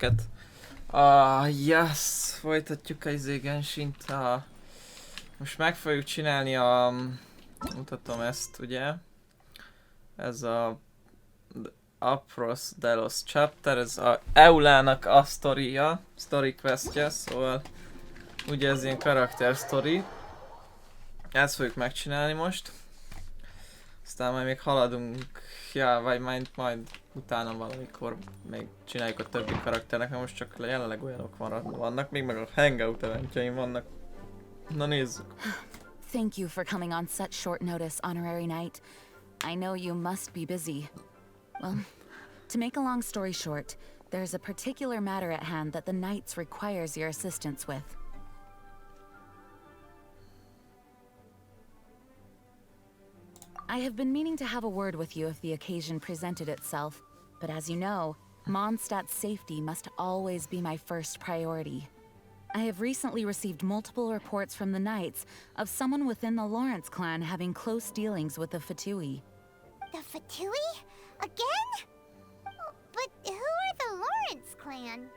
őket. Yes! Folytatjuk a Genshint. Most meg fogjuk csinálni a... Mutatom ezt, ugye? Ez a... Apros Delos Chapter, ez a Eulának a sztoria, story questje, szóval ugye ez ilyen karakter story. Ezt fogjuk megcsinálni most. Aztán majd még haladunk, ja, vagy majd utána valamikor még csináljuk a többi karakternek, mert most csak jelenleg olyanok vannak, még meg a hangout eventjeim vannak. Na nézzük. Thank you for coming on such short notice, Honorary Knight. I know you must be busy. Well, to make a long story short, there's a particular matter at hand that the Knights requires your assistance with. I have been meaning to have a word with you if the occasion presented itself, but as you know, Mondstadt's safety must always be my first priority. I have recently received multiple reports from the Knights of someone within the Lawrence clan having close dealings with the Fatui. The Fatui? Again? But who are the Lawrence clan?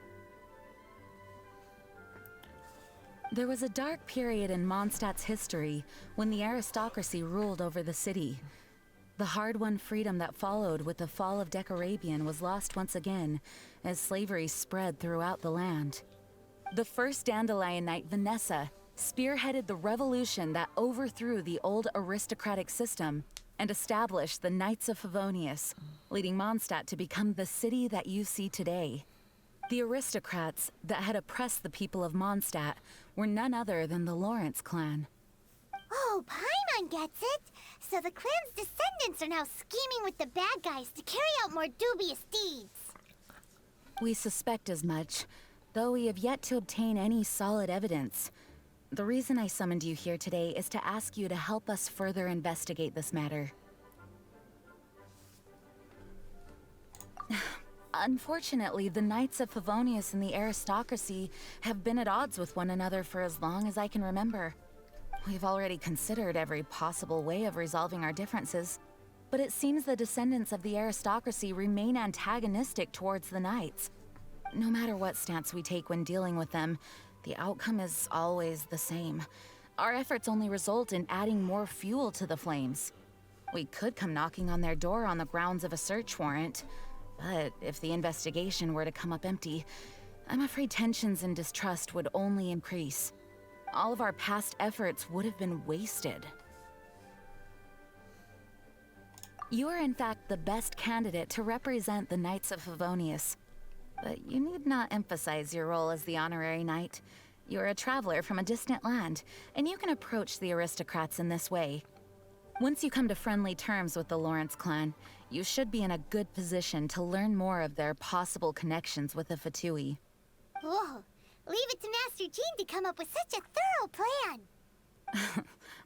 There was a dark period in Mondstadt's history when the aristocracy ruled over the city. The hard-won freedom that followed with the fall of Decarabian was lost once again as slavery spread throughout the land. The first Dandelion Knight, Vanessa, spearheaded the revolution that overthrew the old aristocratic system and established the Knights of Favonius, leading Mondstadt to become the city that you see today. The aristocrats that had oppressed the people of Mondstadt were none other than the Lawrence clan. Oh, Paimon gets it! So the clan's descendants are now scheming with the bad guys to carry out more dubious deeds. We suspect as much, though we have yet to obtain any solid evidence. The reason I summoned you here today is to ask you to help us further investigate this matter. Unfortunately, the Knights of Favonius and the aristocracy have been at odds with one another for as long as I can remember. We've already considered every possible way of resolving our differences, but it seems the descendants of the aristocracy remain antagonistic towards the Knights. No matter what stance we take when dealing with them, the outcome is always the same. Our efforts only result in adding more fuel to the flames. We could come knocking on their door on the grounds of a search warrant, but if the investigation were to come up empty, I'm afraid tensions and distrust would only increase. All of our past efforts would have been wasted. You are in fact the best candidate to represent the Knights of Favonius. But you need not emphasize your role as the honorary knight. You're a traveler from a distant land, and you can approach the aristocrats in this way. Once you come to friendly terms with the Lawrence clan, you should be in a good position to learn more of their possible connections with the Fatui. Whoa, leave it to Master Jean to come up with such a thorough plan.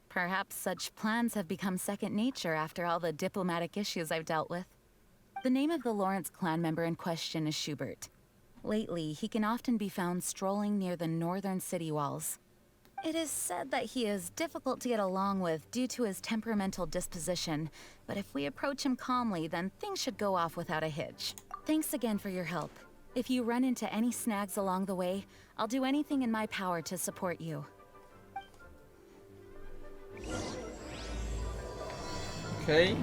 Perhaps such plans have become second nature after all the diplomatic issues I've dealt with. The name of the Lawrence clan member in question is Schubert. Lately, he can often be found strolling near the northern city walls. It is said that he is difficult to get along with due to his temperamental disposition, but if we approach him calmly, then things should go off without a hitch. Thanks again for your help. If you run into any snags along the way, I'll do anything in my power to support you. Okay.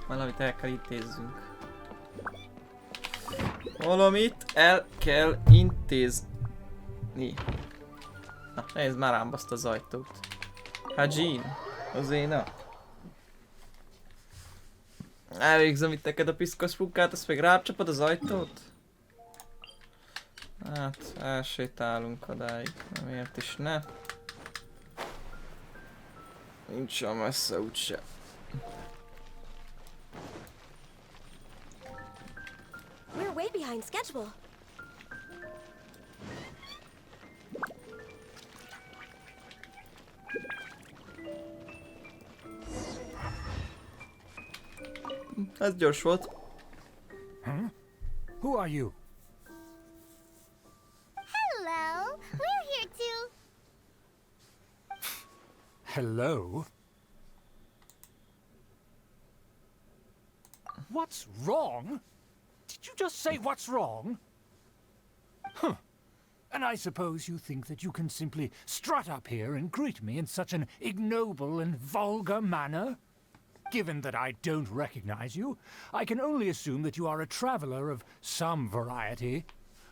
Valamit el kell intézzünk. Valamit el kell intézni. Na, nézd már rám azt az ajtót. Hát Jean, azért na. Elvégzem itt neked a piszkos munkát, azt még rám csapod az ajtót? Hát, elsétálunk odáig, miért is ne? Nincs olyan messze úgyse. We're way behind schedule. Ez gyors volt. Huh? Who are you? Hello, we're here too. Hello? What's wrong? Did you just say what's wrong? Huh. And I suppose you think that you can simply strut up here and greet me in such an ignoble and vulgar manner? Given that I don't recognize you, I can only assume that you are a traveler of some variety.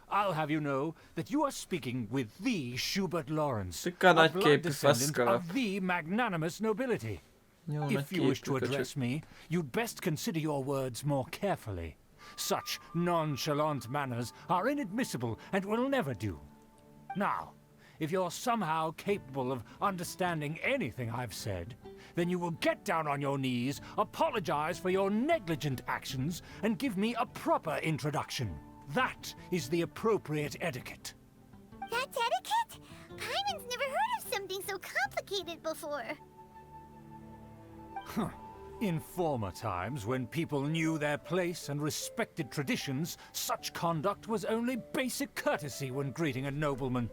I'll have you know that you are speaking with the Schubert Lawrence, a blood descendant of the magnanimous nobility. If you wish to address me, you'd best consider your words more carefully. Such nonchalant manners are inadmissible and will never do. Now, if you're somehow capable of understanding anything I've said, then you will get down on your knees, apologize for your negligent actions, and give me a proper introduction. That is the appropriate etiquette. That's etiquette? Paimon's never heard of something so complicated before. Huh. In former times, when people knew their place and respected traditions, such conduct was only basic courtesy when greeting a nobleman.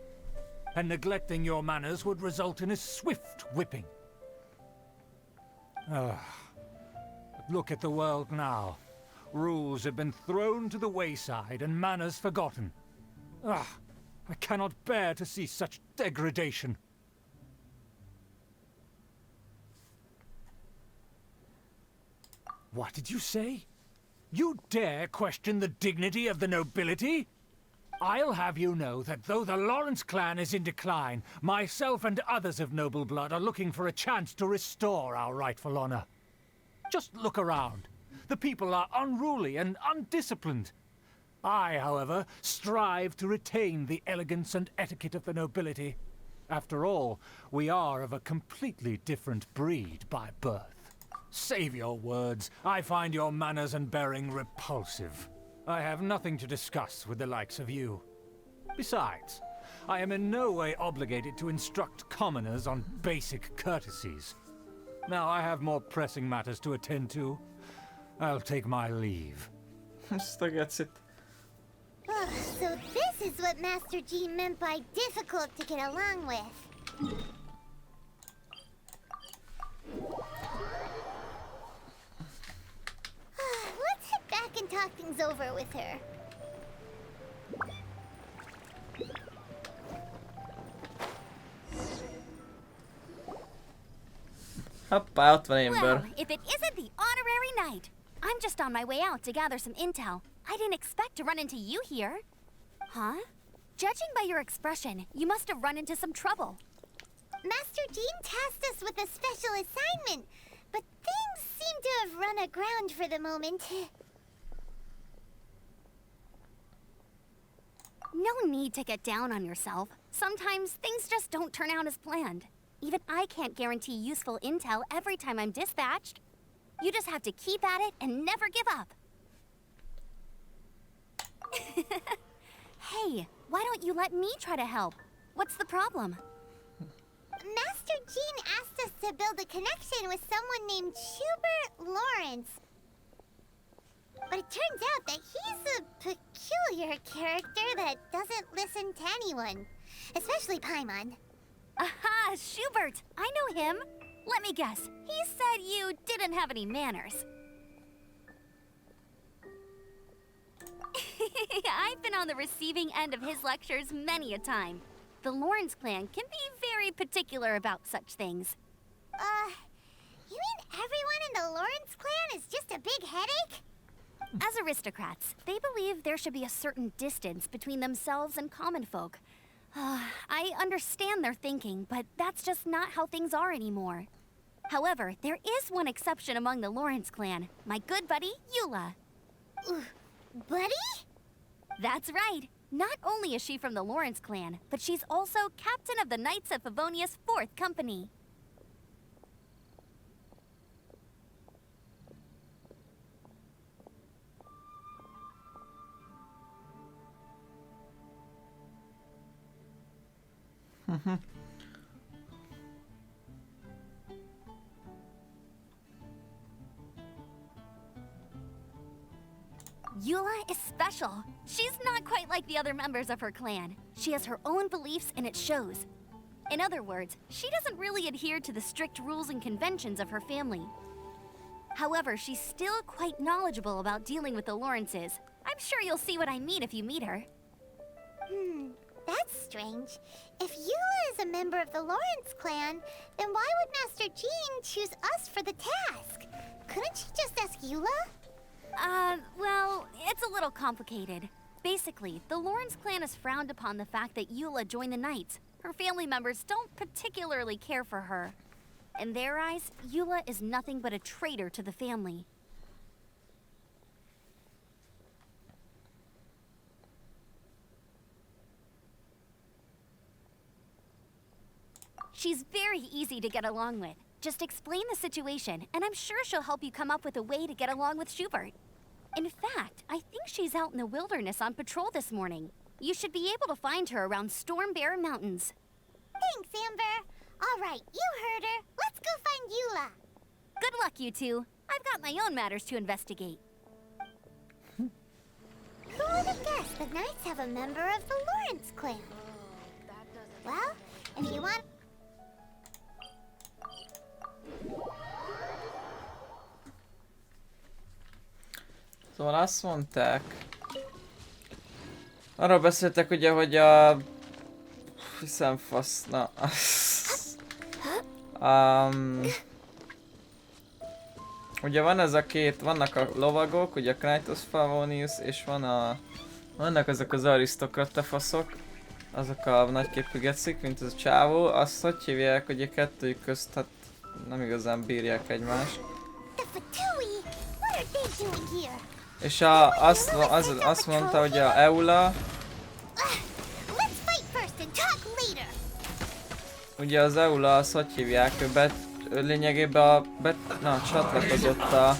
And neglecting your manners would result in a swift whipping. Look at the world now. Rules have been thrown to the wayside and manners forgotten. I cannot bear to see such degradation. What did you say? You dare question the dignity of the nobility? I'll have you know that though the Lawrence clan is in decline, myself and others of noble blood are looking for a chance to restore our rightful honor. Just look around. The people are unruly and undisciplined. I, however, strive to retain the elegance and etiquette of the nobility. After all, we are of a completely different breed by birth. Save your words. I find your manners and bearing repulsive. I have nothing to discuss with the likes of you. Besides, I am in no way obligated to instruct commoners on basic courtesies. Now I have more pressing matters to attend to. I'll take my leave. Still gets it. So this is what Master Jean meant by difficult to get along with. Let's head back and talk things over with her. Hoppá, ott van Well, Ember. if it isn't the honorary knight. I'm just on my way out to gather some intel. I didn't expect to run into you here. Huh? Judging by your expression, you must have run into some trouble. Master Jean tasked us with a special assignment, but things seem to have run aground for the moment. No need to get down on yourself. Sometimes things just don't turn out as planned. Even I can't guarantee useful intel every time I'm dispatched. You just have to keep at it and never give up. Hey, why don't you let me try to help? What's the problem? Master Jean asked us to build a connection with someone named Schubert Lawrence. But it turns out that he's a peculiar character that doesn't listen to anyone, especially Paimon. Aha, Schubert! I know him. Let me guess. He said you didn't have any manners. I've been on the receiving end of his lectures many a time. The Lawrence clan can be very particular about such things. You mean everyone in the Lawrence clan is just a big headache? As aristocrats, they believe there should be a certain distance between themselves and common folk. I understand their thinking, but that's just not how things are anymore. However, there is one exception among the Lawrence clan, my good buddy, Eula. Buddy? That's right. Not only is she from the Lawrence clan, but she's also captain of the Knights of Favonia's 4th Company. Eula is special. She's not quite like the other members of her clan. She has her own beliefs and it shows. In other words, she doesn't really adhere to the strict rules and conventions of her family. However, she's still quite knowledgeable about dealing with the Lawrences, I'm sure you'll see what I mean if you meet her. That's strange. If Eula is a member of the Lawrence clan, then why would Master Jean choose us for the task? Couldn't she just ask Eula? Well, it's a little complicated. Basically, the Lawrence clan has frowned upon the fact that Eula joined the Knights. Her family members don't particularly care for her. In their eyes, Eula is nothing but a traitor to the family. She's very easy to get along with. Just explain the situation, and I'm sure she'll help you come up with a way to get along with Schubert. In fact, I think she's out in the wilderness on patrol this morning. You should be able to find her around Storm Bear Mountains. Thanks, Amber. All right, you heard her. Let's go find Eula. Good luck, you two. I've got my own matters to investigate. Who would have guessed the Knights have a member of the Lawrence clan? Well, if you want... Szóval azt mondták... Arról beszéltek ugye, hogy a... Hiszem fasz... Na... Ugye van ez a két... Vannak a lovagok, ugye a Knightos Favonius, és vannak azok az arisztokrata faszok. Azok a nagyképű gecik, mint ez a csávó. Azt hogy hívják, hogy a kettőjük közt hát nem igazán bírják egymást. És azt mondta, hogy a Eula... Ugye az Eula, azt hogy hívják, ő lényegében csatlakozott a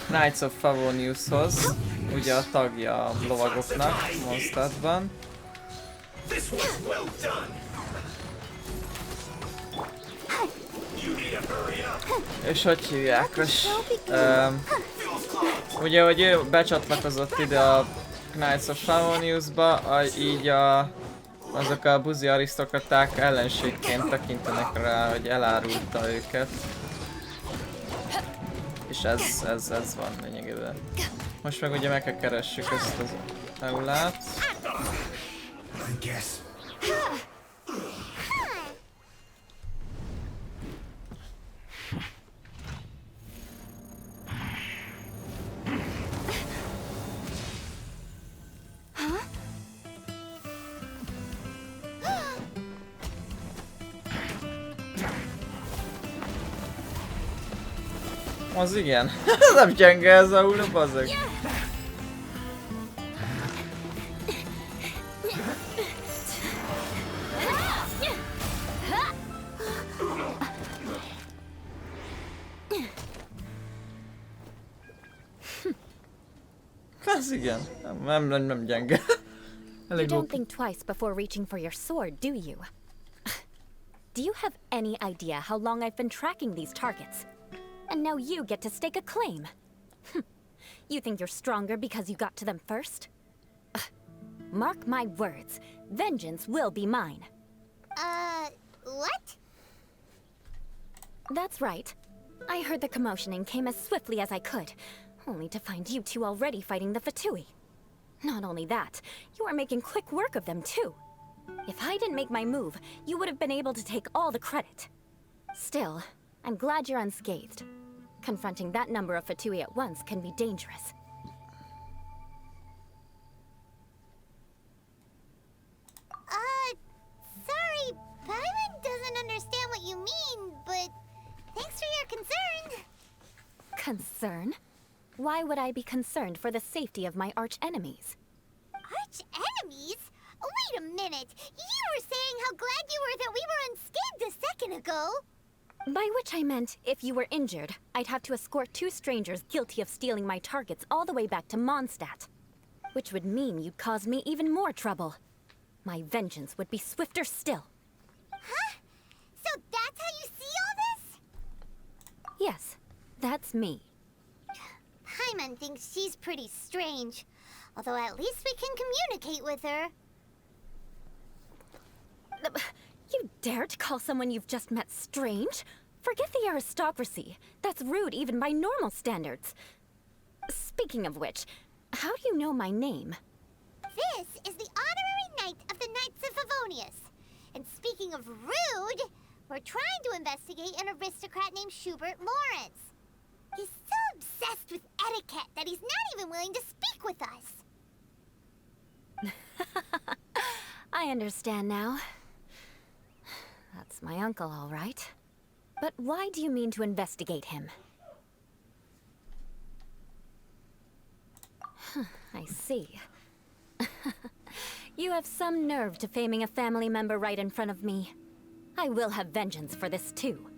Knights of Favoniushoz. Ugye a tagja a lovagoknak, Mondstadtban. És hogy hívják? Ugye, hogy ő becsatlakozott ide a Knights of Favoniusba, így azok a buzi arisztokraták ellenségként tekintenek rá, hogy elárulta őket. És ez van lényegében. Most meg ugye meg kell keressük ezt az Eulát. Az igen. Nem gyenge ez a Eula, bazzeg. Az igen. Nem gyenge. You don't think twice before reaching for your sword, do you? Do you have any idea how long I've been tracking these targets? And now you get to stake a claim. You think you're stronger because you got to them first? Mark my words, vengeance will be mine. What? That's right. I heard the commotion and came as swiftly as I could, only to find you two already fighting the Fatui. Not only that, you are making quick work of them too. If I didn't make my move, you would have been able to take all the credit. Still, I'm glad you're unscathed. Confronting that number of Fatui at once can be dangerous. Sorry, Paimon doesn't understand what you mean, but thanks for your concern. Concern? Why would I be concerned for the safety of my arch-enemies? Arch-enemies? Wait a minute! You were saying how glad you were that we were unscathed a second ago! By which I meant, if you were injured, I'd have to escort two strangers guilty of stealing my targets all the way back to Mondstadt. Which would mean you'd cause me even more trouble. My vengeance would be swifter still. Huh? So that's how you see all this? Yes, that's me. Paimon thinks she's pretty strange. Although at least we can communicate with her. You dare to call someone you've just met strange? Forget the aristocracy. That's rude even by normal standards. Speaking of which, How do you know my name? This is the honorary knight of the Knights of Favonius. And speaking of rude, we're trying to investigate an aristocrat named Schubert Lawrence. He's so obsessed with etiquette that he's not even willing to speak with us. I understand now. That's my uncle, all right. But why do you mean to investigate him? I see. You have some nerve to faming a family member right in front of me. I will have vengeance for this too.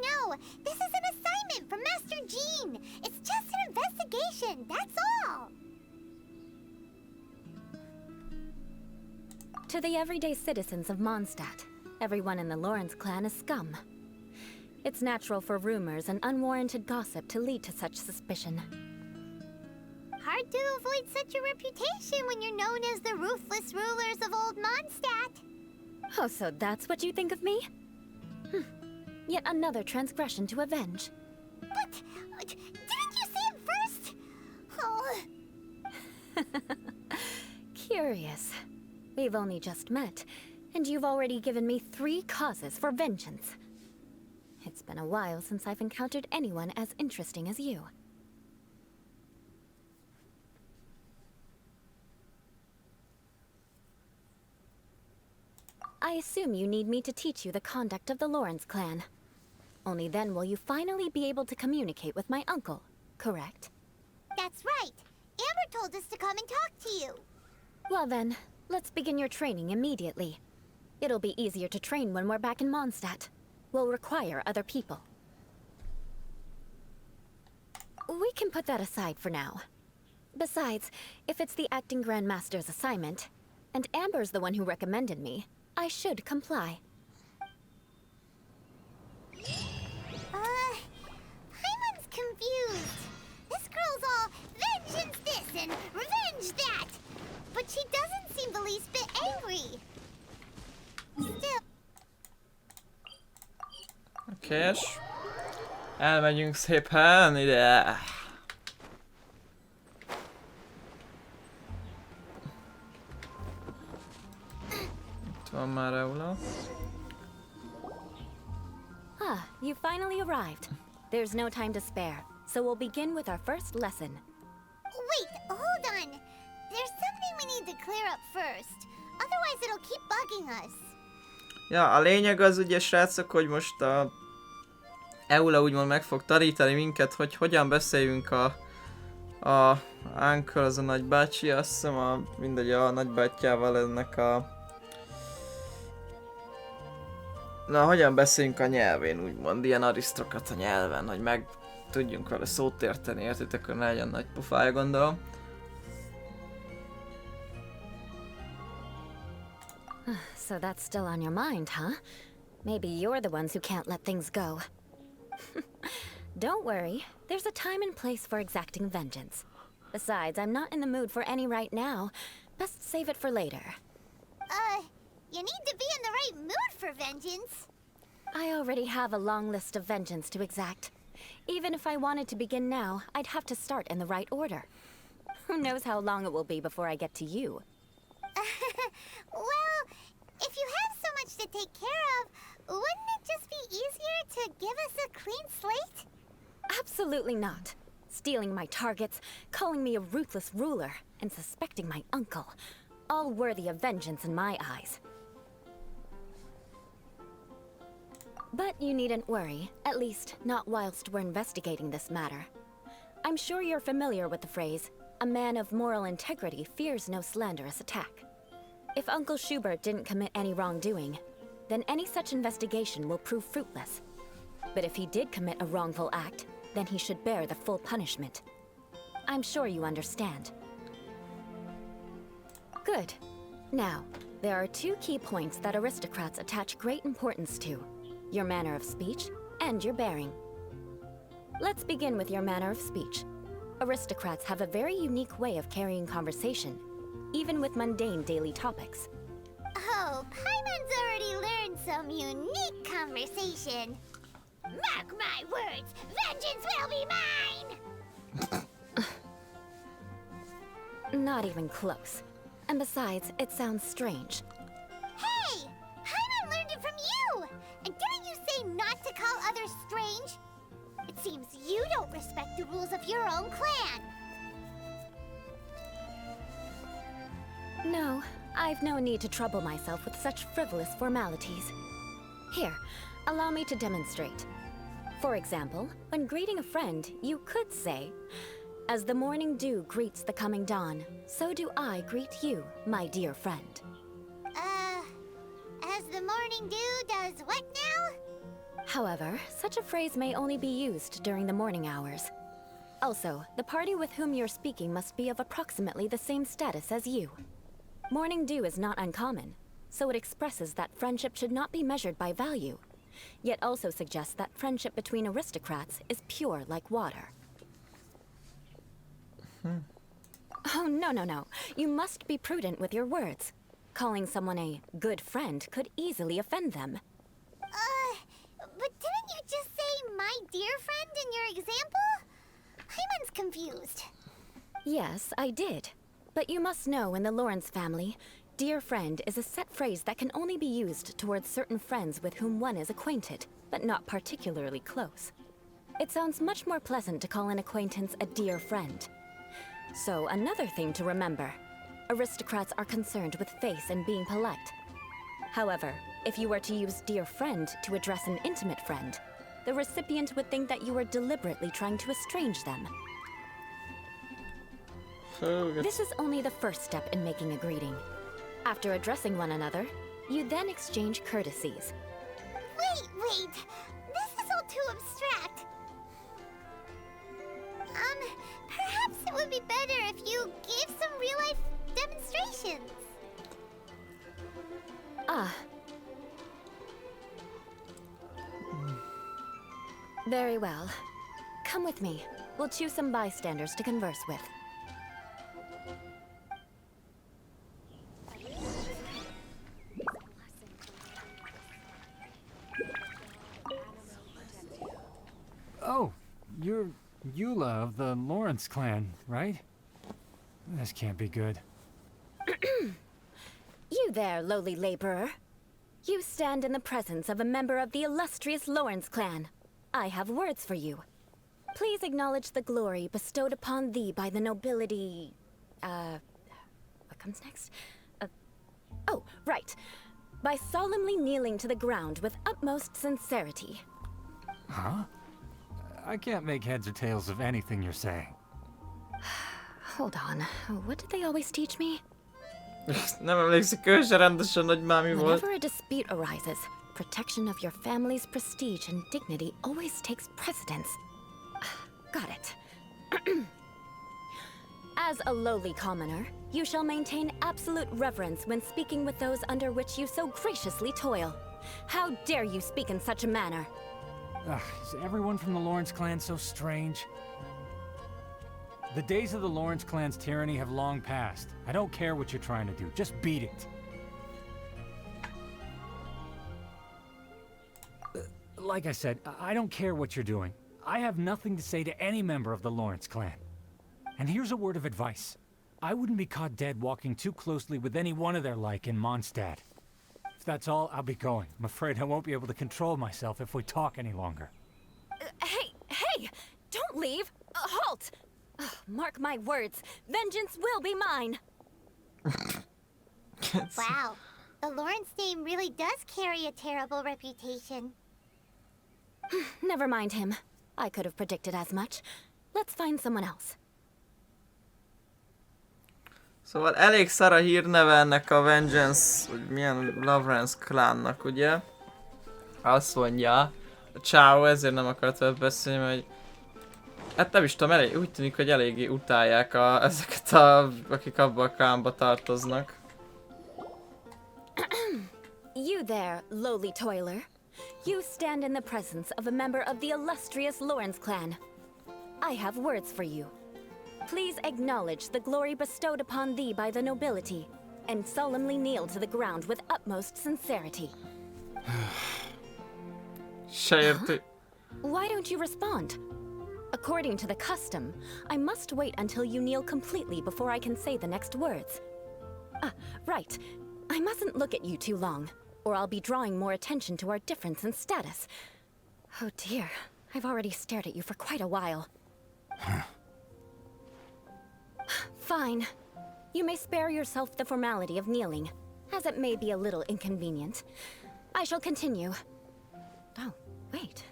No. This is an assignment from Master Jean. It's just an investigation, that's all. To the everyday citizens of Mondstadt, everyone in the Lawrence clan is scum. It's natural for rumors and unwarranted gossip to lead to such suspicion. Hard to avoid such a reputation when you're known as the ruthless rulers of Old Mondstadt. Oh, so that's what you think of me? Yet another transgression to avenge. But didn't you say it first? Oh. Curious. We've only just met, and you've already given me 3 causes for vengeance. It's been a while since I've encountered anyone as interesting as you. I assume you need me to teach you the conduct of the Lawrence clan. Only then will you finally be able to communicate with my uncle, correct? That's right. Amber told us to come and talk to you. Well then, let's begin your training immediately. It'll be easier to train when we're back in Mondstadt. We'll require other people. We can put that aside for now. Besides, if it's the acting Grandmaster's assignment, and Amber's the one who recommended me, I should comply. Paimon's confused. This girl's all vengeance this and revenge that. But she doesn't seem the least bit angry. Still. Okés. Elmegyünk szépen ide. Itt van már Eula. You finally arrived. There's no time to spare, so we'll begin with our first lesson. Wait, hold on. There's something we need to clear up first. Otherwise it'll keep bugging us. Ja, a lényeg az ugye, srácok, hogy most a Eula úgymond meg fog tanítani minket, hogy hogyan beszéljünk a uncle, az a nagybácsi, azt hiszem, mindegy, a nagybátyjával ennek a... Na, hogyan beszéljünk a nyelvén, úgymond, ilyen arisztokrata nyelven, hogy meg tudjunk vele szót érteni, értitek, hogy ne legyen nagy pofája, gondolom. So that's still on your mind, huh? Maybe you're the ones who can't let things go. Don't worry, there's a time and place for exacting vengeance. Besides, I'm not in the mood for any right now. Best save it for later. You need to be in the right mood for vengeance. I already have a long list of vengeance to exact. Even if I wanted to begin now, I'd have to start in the right order. Who knows how long it will be before I get to you? Well, if you have so much to take care of, wouldn't it just be easier to give us a clean slate? Absolutely not. Stealing my targets, calling me a ruthless ruler, and suspecting my uncle. All worthy of vengeance in my eyes. But you needn't worry, at least not whilst we're investigating this matter. I'm sure you're familiar with the phrase, a man of moral integrity fears no slanderous attack. If Uncle Schubert didn't commit any wrongdoing, then any such investigation will prove fruitless. But if he did commit a wrongful act, then he should bear the full punishment. I'm sure you understand. Good. Now, there are 2 key points that aristocrats attach great importance to. Your manner of speech and your bearing. Let's begin with your manner of speech. Aristocrats have a very unique way of carrying conversation, even with mundane daily topics. Oh, Paimon's already learned some unique conversation. Mark my words, vengeance will be mine! Not even close. And besides, it sounds strange. Hey! Paimon learned it from you! And didn't you say not to call others strange? It seems you don't respect the rules of your own clan. No, I've no need to trouble myself with such frivolous formalities. Here, allow me to demonstrate. For example, when greeting a friend, you could say, "As the morning dew greets the coming dawn, so do I greet you, my dear friend." As the morning dew does what now? However, such a phrase may only be used during the morning hours. Also, the party with whom you're speaking must be of approximately the same status as you. Morning dew is not uncommon, so it expresses that friendship should not be measured by value, yet also suggests that friendship between aristocrats is pure like water. Oh, no. You must be prudent with your words. Calling someone a good friend could easily offend them. But didn't you just say my dear friend in your example? Paimon's confused. Yes, I did. But you must know in the Lawrence family, dear friend is a set phrase that can only be used towards certain friends with whom one is acquainted, but not particularly close. It sounds much more pleasant to call an acquaintance a dear friend. So, another thing to remember. Aristocrats are concerned with face and being polite. However, if you were to use dear friend to address an intimate friend, the recipient would think that you were deliberately trying to estrange them. This is only the first step in making a greeting. After addressing one another, you then exchange courtesies. Wait! This is all too abstract. Perhaps it would be better if you gave some real-life demonstrations. Ah. Very well. Come with me. We'll choose some bystanders to converse with. Oh, you're Eula of the Lawrence clan, right? This can't be good. You there, lowly laborer. You stand in the presence of a member of the illustrious Lawrence clan. I have words for you. Please acknowledge the glory bestowed upon thee by the nobility... what comes next? Oh, right. By solemnly kneeling to the ground with utmost sincerity. Huh? I can't make heads or tails of anything you're saying. Hold on. What did they always teach me? Nem emlékszik ő se rendesen, hogy már mi volt. Whenever a dispute arises, protection of your family's prestige and dignity always takes precedence. Got it. As a lowly commoner, you shall maintain absolute reverence when speaking with those under which you so graciously toil. How dare you speak in such a manner? Is everyone from the Lawrence clan so strange? The days of the Lawrence clan's tyranny have long passed. I don't care what you're trying to do. Just beat it. Like I said, I don't care what you're doing. I have nothing to say to any member of the Lawrence clan. And here's a word of advice. I wouldn't be caught dead walking too closely with any one of their like in Mondstadt. If that's all, I'll be going. I'm afraid I won't be able to control myself if we talk any longer. Hey! Don't leave! Halt! Mark my words, vengeance will be mine! Wow, the Lawrence name really does carry a terrible reputation. Never mind him. I could have predicted as much. Let's find someone else. Szóval elég szar a hírneve ennek a Vengeance, vagy milyen Lawrence klánnak, ugye? Azt mondja, a Ciao, ezért nem akart veled beszélni, hogy... Hát nem is tudom, úgy tűnik, hogy eléggé utálják ezeket akik abba a klánba tartoznak. You there, lowly toiler. You stand in the presence of a member of the illustrious Lawrence clan. I have words for you. Please acknowledge the glory bestowed upon thee by the nobility, and solemnly kneel to the ground with utmost sincerity. Se érti. Why don't you respond? According to the custom, I must wait until you kneel completely before I can say the next words. Ah, right. I mustn't look at you too long, or I'll be drawing more attention to our difference in status. Oh dear, I've already stared at you for quite a while. Fine. You may spare yourself the formality of kneeling, as it may be a little inconvenient. I shall continue. Oh, wait.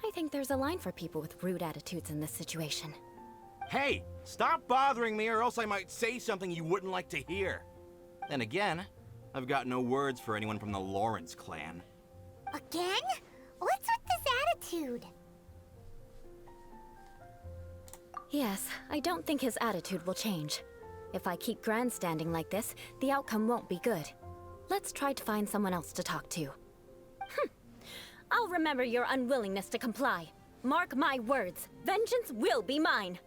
I think there's a line for people with rude attitudes in this situation. Hey, stop bothering me or else I might say something you wouldn't like to hear. Then again, I've got no words for anyone from the Lawrence clan. Again? What's with this attitude? Yes, I don't think his attitude will change. If I keep grandstanding like this, the outcome won't be good. Let's try to find someone else to talk to. I'll remember your unwillingness to comply. Mark my words, vengeance will be mine.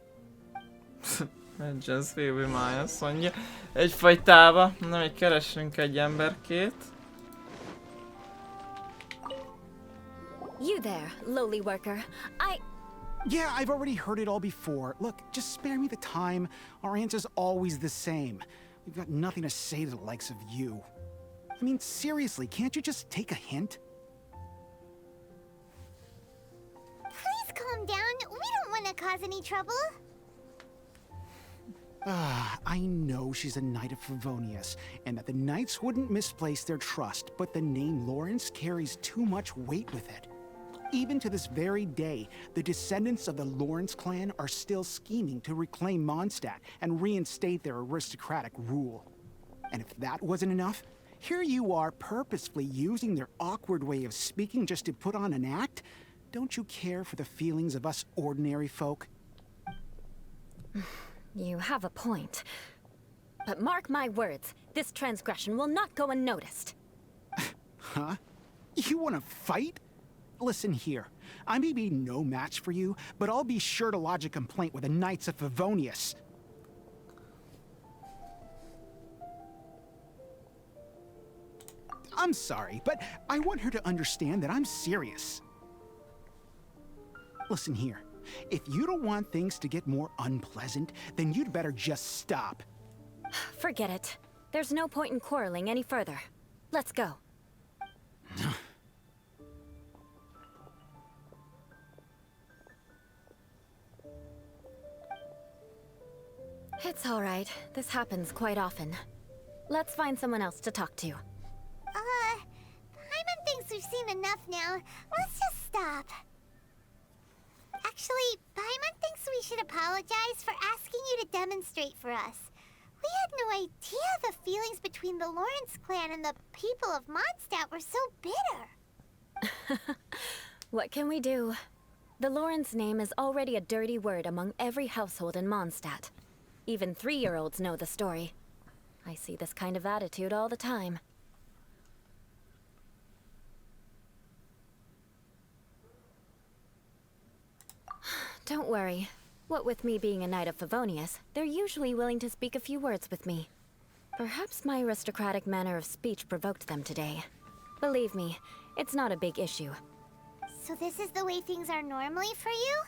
Vengeance will be mine, azt mondja. Egyfajtába, na még keressünk egy emberkét. You there, lowly worker. Yeah, I've already heard it all before. Look, just spare me the time. Our answer's always the same. We've got nothing to say to the likes of you. I mean, seriously, can't you just take a hint? Please calm down. We don't want to cause any trouble. I know she's a Knight of Favonius, and that the Knights wouldn't misplace their trust, but the name Lawrence carries too much weight with it. Even to this very day, the descendants of the Lawrence clan are still scheming to reclaim Mondstadt and reinstate their aristocratic rule. And if that wasn't enough, here you are purposefully using their awkward way of speaking just to put on an act? Don't you care for the feelings of us ordinary folk? You have a point. But mark my words, this transgression will not go unnoticed. Huh? You wanna fight? Listen here, I may be no match for you, but I'll be sure to lodge a complaint with the Knights of Favonius. I'm sorry, but I want her to understand that I'm serious. Listen here, if you don't want things to get more unpleasant, then you'd better just stop. Forget it. There's no point in quarreling any further. Let's go. It's all right. This happens quite often. Let's find someone else to talk to. Paimon thinks we've seen enough now. Let's just stop. Actually, Paimon thinks we should apologize for asking you to demonstrate for us. We had no idea the feelings between the Lawrence clan and the people of Mondstadt were so bitter. What can we do? The Lawrence name is already a dirty word among every household in Mondstadt. Even 3-year-olds know the story. I see this kind of attitude all the time. Don't worry. What with me being a Knight of Favonius, they're usually willing to speak a few words with me. Perhaps my aristocratic manner of speech provoked them today. Believe me, it's not a big issue. So this is the way things are normally for you?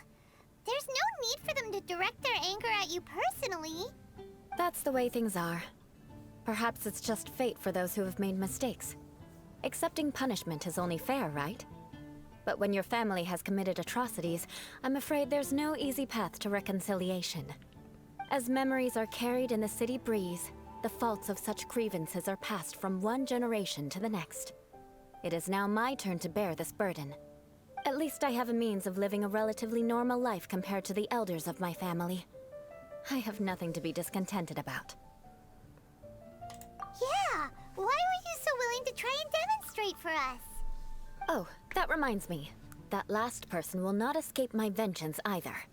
There's no need for them to direct their anger at you personally. That's the way things are. Perhaps it's just fate for those who have made mistakes. Accepting punishment is only fair, right? But when your family has committed atrocities, I'm afraid there's no easy path to reconciliation. As memories are carried in the city breeze, the faults of such grievances are passed from one generation to the next. It is now my turn to bear this burden. At least I have a means of living a relatively normal life compared to the elders of my family. I have nothing to be discontented about. Yeah, why were you so willing to try and demonstrate for us? Oh, that reminds me. That last person will not escape my vengeance either.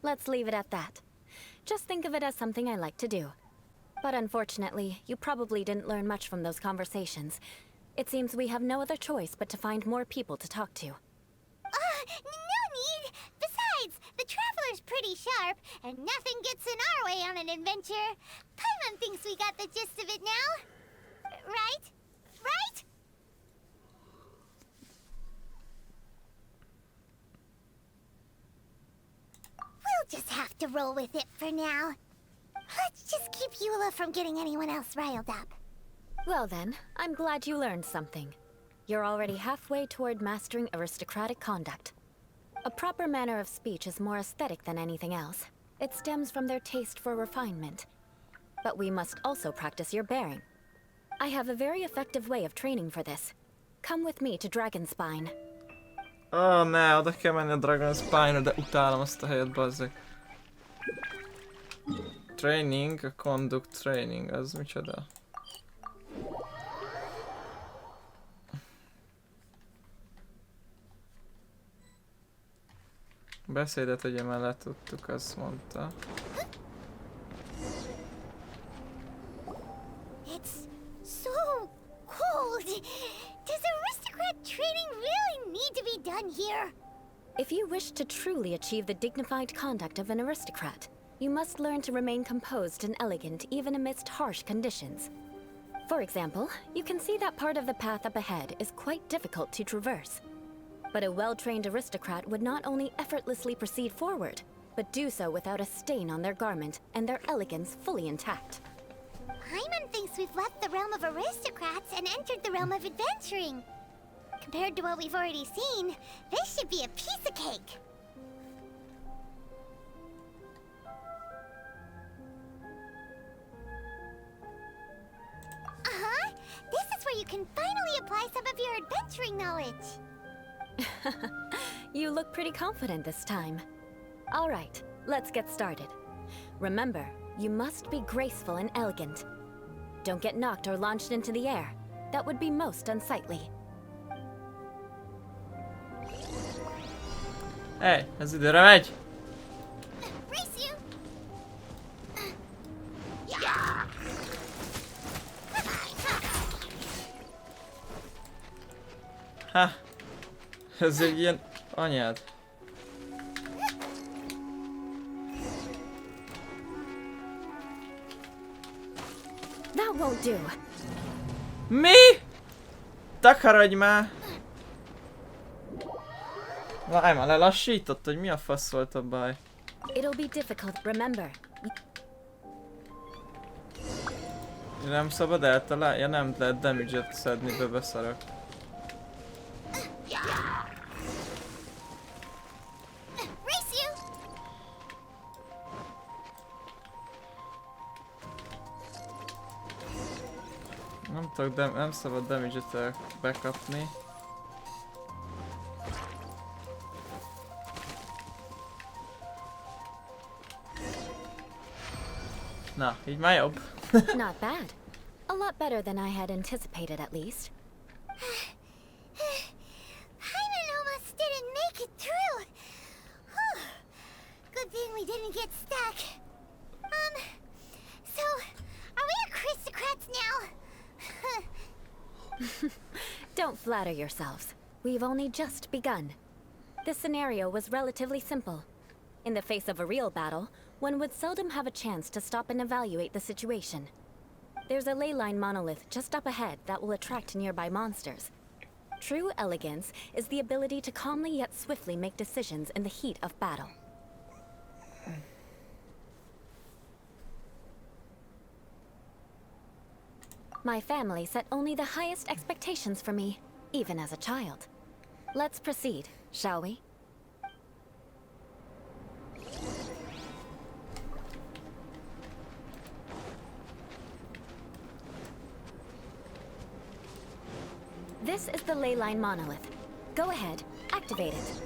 Let's leave it at that. Just think of it as something I like to do. But unfortunately, you probably didn't learn much from those conversations. It seems we have no other choice but to find more people to talk to. No need! Besides, the Traveler's pretty sharp, and nothing gets in our way on an adventure. Paimon thinks we got the gist of it now. Right? Right? to roll with it for now. Let's just keep Eula from getting anyone else riled up. Well then, I'm glad you learned something. You're already halfway toward mastering aristocratic conduct. A proper manner of speech is more aesthetic than anything else. It stems from their taste for refinement. But we must also practice your bearing. I have a very effective way of training for this. Come with me to Dragonspine. Oh, ne, oda kell menni a Dragonspine-ra, de utálom azt a helyet, bazzeg. Training, a conduct training, az micsoda? Beszédet ugye már letudtuk, azt mondta. It's so cold. Does aristocrat training really need to be done here? If you wish to truly achieve the dignified conduct of an aristocrat, you must learn to remain composed and elegant even amidst harsh conditions. For example, you can see that part of the path up ahead is quite difficult to traverse. But a well-trained aristocrat would not only effortlessly proceed forward, but do so without a stain on their garment and their elegance fully intact. Paimon thinks we've left the realm of aristocrats and entered the realm of adventuring. Compared to what we've already seen, this should be a piece of cake. Uh-huh. This is where you can finally apply some of your adventuring knowledge. You look pretty confident this time. All right, let's get started. Remember, you must be graceful and elegant. Don't get knocked or launched into the air. That would be most unsightly. Hey, ez időre megy! Race you! Ha! Ez egy ilyen anyád. That won't do. Mi? Takarodj már! Várj már, lelassított, hogy mi a fasz volt a baj? It'll be difficult, remember. Nem szabad eltalálni? Ja, nem lehet damage-et szedni, bebeszarok. Race you! Nem tudok, nem szabad damage-et bekapni. Na, így már jobb. Not bad. A lot better than I had anticipated, at least. Paimon almost didn't make it through. Whew. Good thing we didn't get stuck. So, are we aristocrats now? Don't flatter yourselves. We've only just begun. This scenario was relatively simple. In the face of a real battle, one would seldom have a chance to stop and evaluate the situation. There's a ley line monolith just up ahead that will attract nearby monsters. True elegance is the ability to calmly yet swiftly make decisions in the heat of battle. My family set only the highest expectations for me, even as a child. Let's proceed, shall we? This is the ley line monolith. Go ahead, activate it.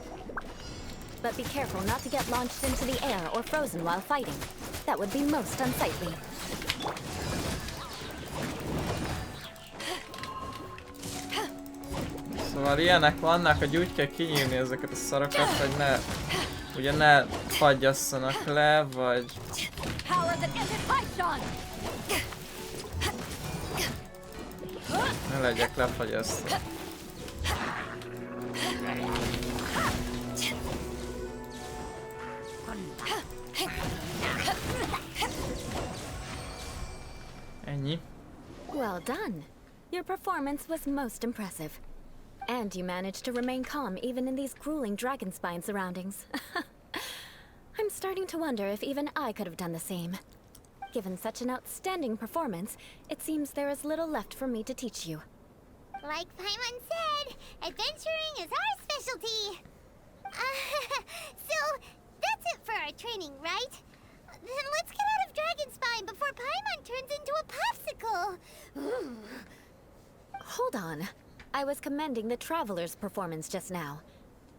But be careful not to get launched into the air or frozen while fighting. That would be most unsightly. Szóval ilyenek vannak, hogy úgy kell kinyírni ezeket a szarokat, hogy ne, ugye ne fagyasszanak le, vagy... Ne legyek lefagyasztva. Ennyi. Well done. Your performance was most impressive. And you managed to remain calm even in these grueling Dragonspine surroundings. I'm starting to wonder if even I could have done the same. Given such an outstanding performance, it seems there is little left for me to teach you. Like Paimon said, adventuring is our specialty. So, that's it for our training, right? Then let's get out of Dragonspine before Paimon turns into a popsicle. Hold on. I was commending the Traveler's performance just now.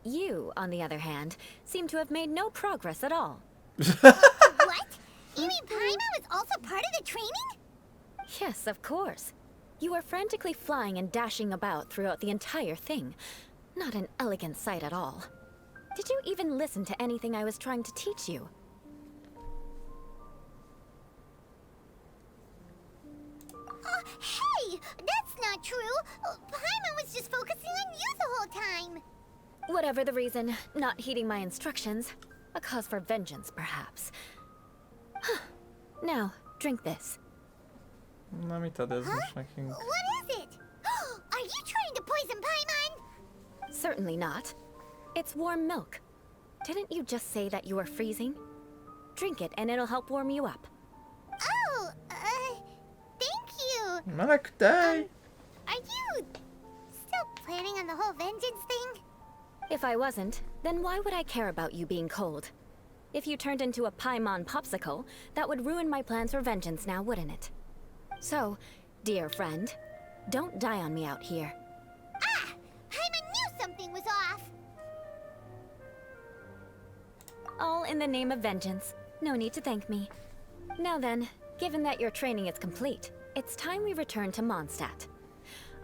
You, on the other hand, seem to have made no progress at all. What? You mean Paimon was also part of the training? Yes, of course. You were frantically flying and dashing about throughout the entire thing. Not an elegant sight at all. Did you even listen to anything I was trying to teach you? Hey! That's not true! Paimon was just focusing on you the whole time! Whatever the reason, not heeding my instructions. A cause for vengeance, perhaps. Now, drink this. Na mit ad ez most nekünk? What is it? Are you trying to poison Paimon? Certainly not. It's warm milk. Didn't you just say that you were freezing? Drink it and it'll help warm you up. Oh, thank you! Meleg tej! Are you still planning on the whole vengeance thing? If I wasn't, then why would I care about you being cold? If you turned into a Paimon popsicle, that would ruin my plans for vengeance now, wouldn't it? So, dear friend, don't die on me out here. Ah! Paimon knew something was off! All in the name of vengeance. No need to thank me. Now then, given that your training is complete, it's time we return to Mondstadt.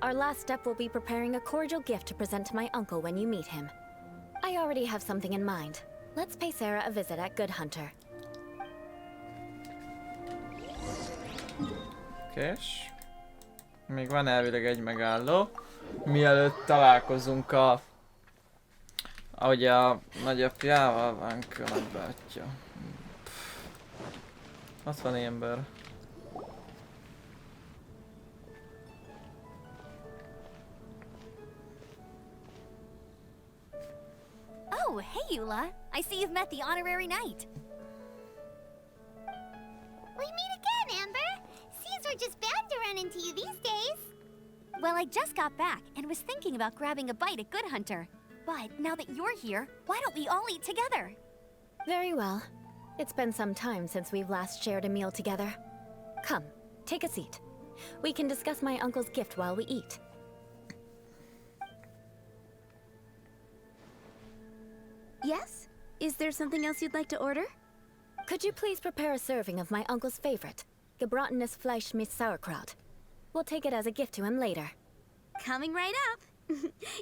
Our last step will be preparing a cordial gift to present to my uncle when you meet him. I already have something in mind. Let's pay Sarah a visit at Good Hunter. Okés. Még van elvileg egy megálló. Mielőtt találkozunk ahogy a nagyapjával van nagybátyja. Ott van ember. Oh, hey, Eula. I see you've met the honorary knight. We meet again, Amber! Seems we're just bound to run into you these days. Well, I just got back and was thinking about grabbing a bite at Good Hunter. But now that you're here, why don't we all eat together? Very well. It's been some time since we've last shared a meal together. Come, take a seat. We can discuss my uncle's gift while we eat. Yes? Is there something else you'd like to order? Could you please prepare a serving of my uncle's favorite, gebratenes Fleisch mit Sauerkraut? We'll take it as a gift to him later. Coming right up.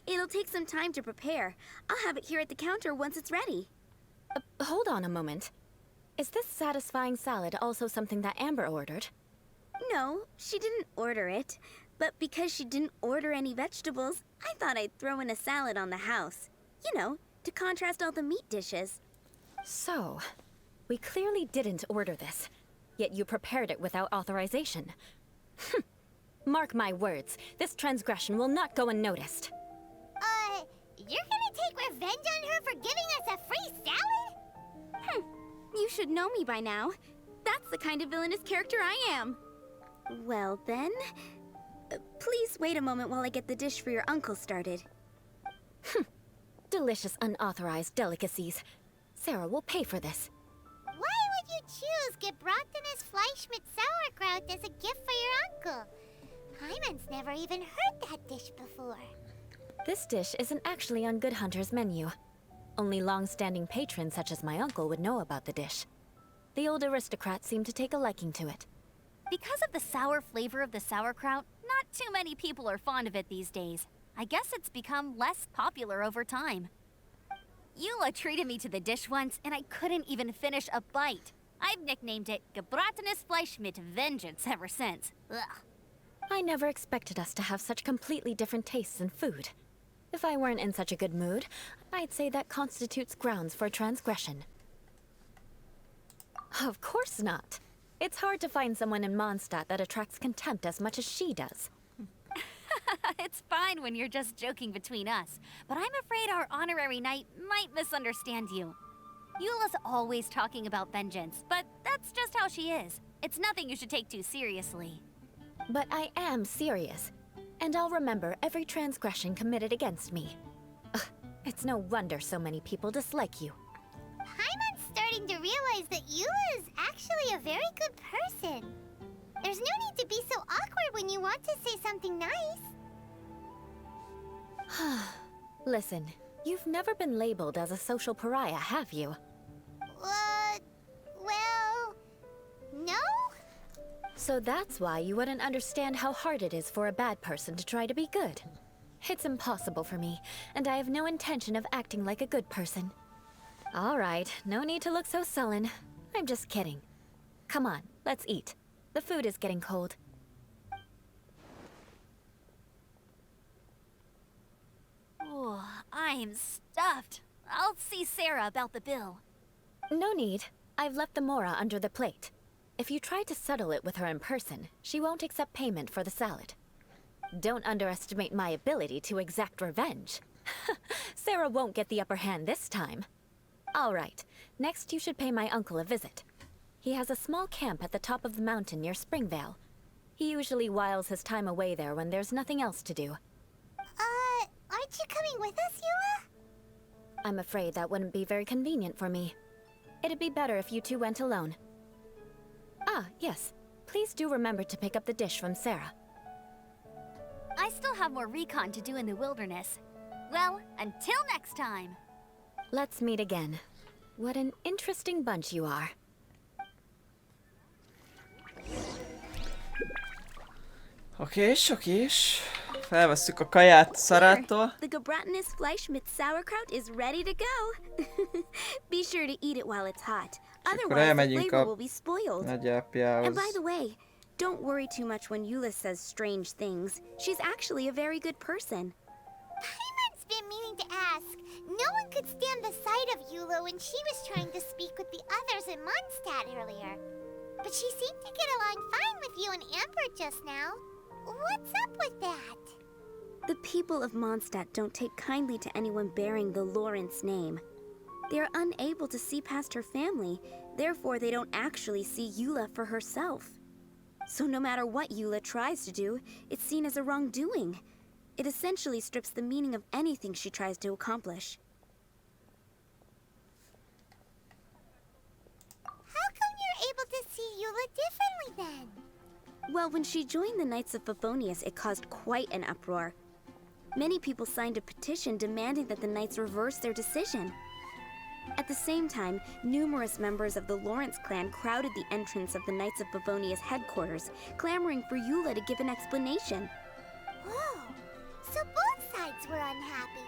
It'll take some time to prepare. I'll have it here at the counter once it's ready. Hold on a moment. Is this satisfying salad also something that Amber ordered? No, she didn't order it. But because she didn't order any vegetables, I thought I'd throw in a salad on the house. You know, to contrast all the meat dishes. So, we clearly didn't order this, yet you prepared it without authorization. Mark my words, this transgression will not go unnoticed. You're gonna take revenge on her for giving us a free salad? You should know me by now. That's the kind of villainous character I am. Well then, please wait a moment while I get the dish for your uncle started. Delicious unauthorized delicacies. Sarah will pay for this. Why would you choose gebratenes Fleisch mit Sauerkraut as a gift for your uncle? Paimon's never even heard that dish before. This dish isn't actually on Good Hunter's menu. Only long-standing patrons such as my uncle would know about the dish. The old aristocrats seem to take a liking to it. Because of the sour flavor of the sauerkraut, not too many people are fond of it these days. I guess it's become less popular over time. Eula treated me to the dish once, and I couldn't even finish a bite. I've nicknamed it gebratenes Fleisch mit Vengeance ever since. Ugh. I never expected us to have such completely different tastes in food. If I weren't in such a good mood, I'd say that constitutes grounds for transgression. Of course not. It's hard to find someone in Mondstadt that attracts contempt as much as she does. It's fine when you're just joking between us, but I'm afraid our honorary knight might misunderstand you. Eula's always talking about vengeance, but that's just how she is. It's nothing you should take too seriously. But I am serious, and I'll remember every transgression committed against me. Ugh, it's no wonder so many people dislike you. Paimon's starting to realize that Eula is actually a very good person. There's no need to be so awkward when you want to say something nice. Listen, you've never been labeled as a social pariah, have you? Well, no? So that's why you wouldn't understand how hard it is for a bad person to try to be good. It's impossible for me, and I have no intention of acting like a good person. All right, no need to look so sullen. I'm just kidding. Come on, let's eat. The food is getting cold. Oh, I'm stuffed. I'll see Sarah about the bill. No need. I've left the mora under the plate. If you try to settle it with her in person, she won't accept payment for the salad. Don't underestimate my ability to exact revenge. Sarah won't get the upper hand this time. All right, next you should pay my uncle a visit. He has a small camp at the top of the mountain near Springvale. He usually whiles his time away there when there's nothing else to do. Aren't you coming with us, Eula? I'm afraid that wouldn't be very convenient for me. It'd be better if you two went alone. Ah, yes. Please do remember to pick up the dish from Sarah. I still have more recon to do in the wilderness. Well, until next time. Let's meet again. What an interesting bunch you are. Okés. Felvesszük a kaját Szarától. The gebratinous Fleisch mit sauerkraut is ready to go. Be sure to eat it while it's hot. Otherwise, the flavor will be spoiled. And by the way, don't worry too much when Eula says strange things. She's actually a very good person. Paimon's been meaning to ask. No one could stand the sight of Eula when she was trying to speak with the others in Mondstadt earlier. But she seemed to get along fine with you and Amber just now. What's up with that? The people of Mondstadt don't take kindly to anyone bearing the Lawrence name. They are unable to see past her family, therefore they don't actually see Eula for herself. So no matter what Eula tries to do, it's seen as a wrongdoing. It essentially strips the meaning of anything she tries to accomplish. How come you're able to see Eula differently then? Well, when she joined the Knights of Favonius, it caused quite an uproar. Many people signed a petition demanding that the Knights reverse their decision. At the same time, numerous members of the Lawrence clan crowded the entrance of the Knights of Favonius headquarters, clamoring for Eula to give an explanation. Whoa, so both sides were unhappy.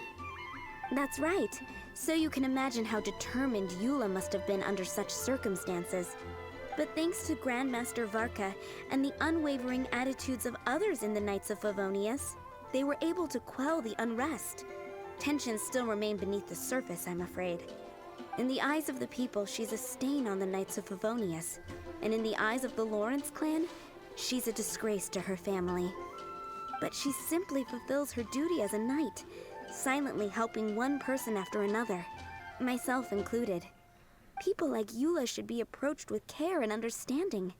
That's right. So you can imagine how determined Eula must have been under such circumstances. But thanks to Grandmaster Varka and the unwavering attitudes of others in the Knights of Favonius, they were able to quell the unrest. Tensions still remain beneath the surface, I'm afraid. In the eyes of the people, she's a stain on the Knights of Favonius. And in the eyes of the Lawrence clan, she's a disgrace to her family. But she simply fulfills her duty as a knight, silently helping one person after another, myself included. People like Eula should be approached with care and understanding.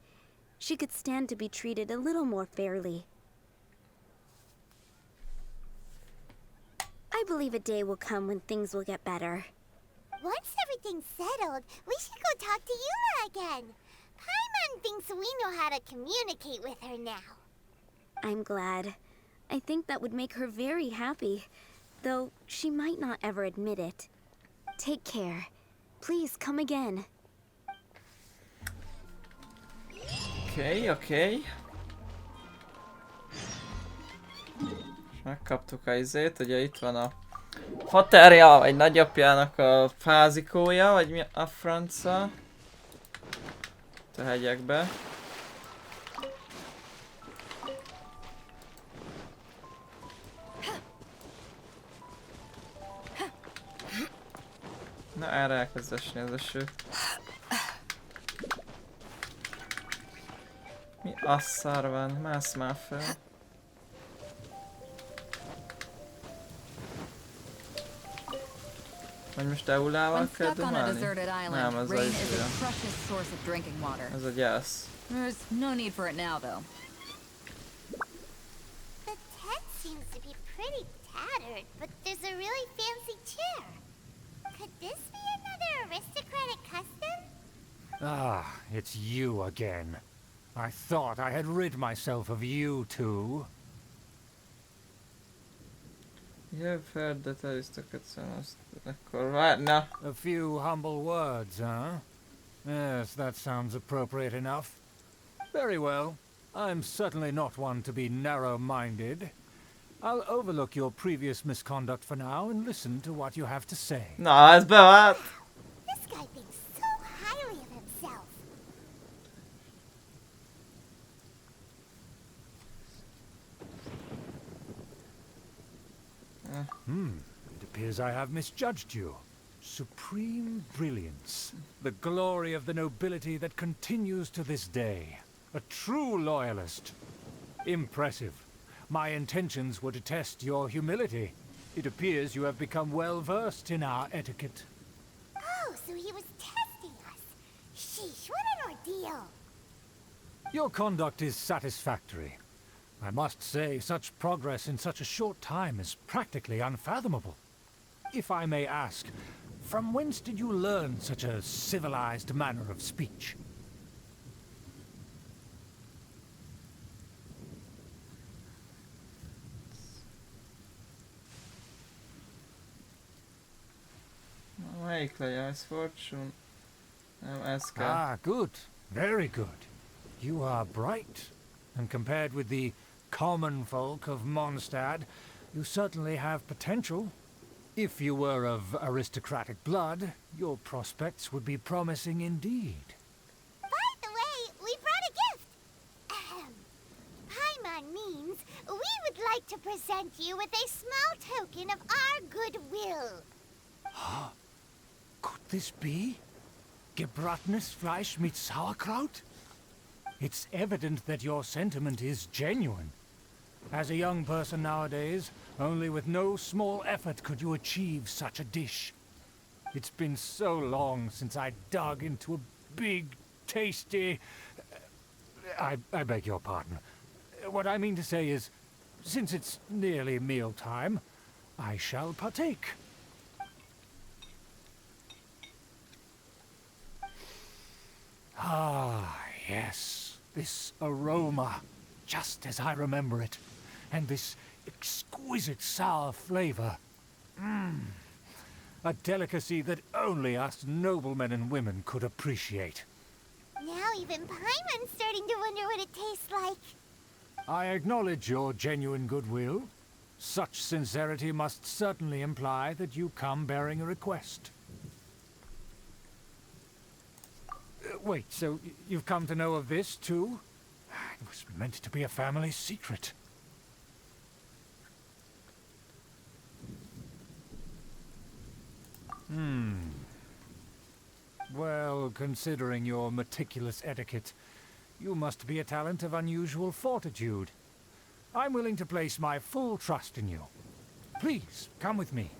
She could stand to be treated a little more fairly. I believe a day will come when things will get better. Once everything's settled, we should go talk to Eula again. Paimon thinks we know how to communicate with her now. I'm glad. I think that would make her very happy, though she might not ever admit it. Take care. Please come again. Oké. Megkaptuk a izét, ugye itt van a faterja, vagy nagyapjának a fázikója, vagy mi a franca. Itt a hegyekbe. Na, erre elkezd esni az eső. Mi a szar van? Mász már fel. Vagy most Eulával When kell stuck on a dumálni? deserted Nem, island, ez a rain is izé. a precious source of drinking water. Ez a gyász. There's no need for it now, though. The tent seems to be pretty tattered, but there's a really fancy chair. Could this be another aristocratic custom? Ah, it's you again. I thought I had rid myself of you two. You've heard that aristocrats must... Akkor várna. A few humble words, huh? Yes, that sounds appropriate enough. Very well. I'm certainly not one to be narrow-minded. I'll overlook your previous misconduct for now and listen to what you have to say. Na, ez bevált. This guy thinks so highly of himself. It appears I have misjudged you. Supreme brilliance. The glory of the nobility that continues to this day. A true loyalist. Impressive. My intentions were to test your humility. It appears you have become well versed in our etiquette. Oh, so he was testing us. Sheesh, what an ordeal. Your conduct is satisfactory. I must say, such progress in such a short time is practically unfathomable. If I may ask, from whence did you learn such a civilized manner of speech? Melyik legyen? Fortune? Nem, ez kell. Ah, good. Very good. You are bright. And compared with the common folk of Mondstadt, you certainly have potential. If you were of aristocratic blood, your prospects would be promising indeed. By the way, we brought a gift. Ahem. Paimon means we would like to present you with a small token of our goodwill. Could this be? Gebratenes Fleisch mit Sauerkraut? It's evident that your sentiment is genuine. As a young person nowadays, only with no small effort could you achieve such a dish. It's been so long since I dug into a big, tasty... I beg your pardon. What I mean to say is, since it's nearly mealtime, I shall partake. Ah, yes. This aroma, just as I remember it. And this exquisite sour flavor. A delicacy that only us noblemen and women could appreciate. Now even Paimon's starting to wonder what it tastes like. I acknowledge your genuine goodwill. Such sincerity must certainly imply that you come bearing a request. Wait, so you've come to know of this, too? It was meant to be a family secret. Well, considering your meticulous etiquette, you must be a talent of unusual fortitude. I'm willing to place my full trust in you. Please, come with me.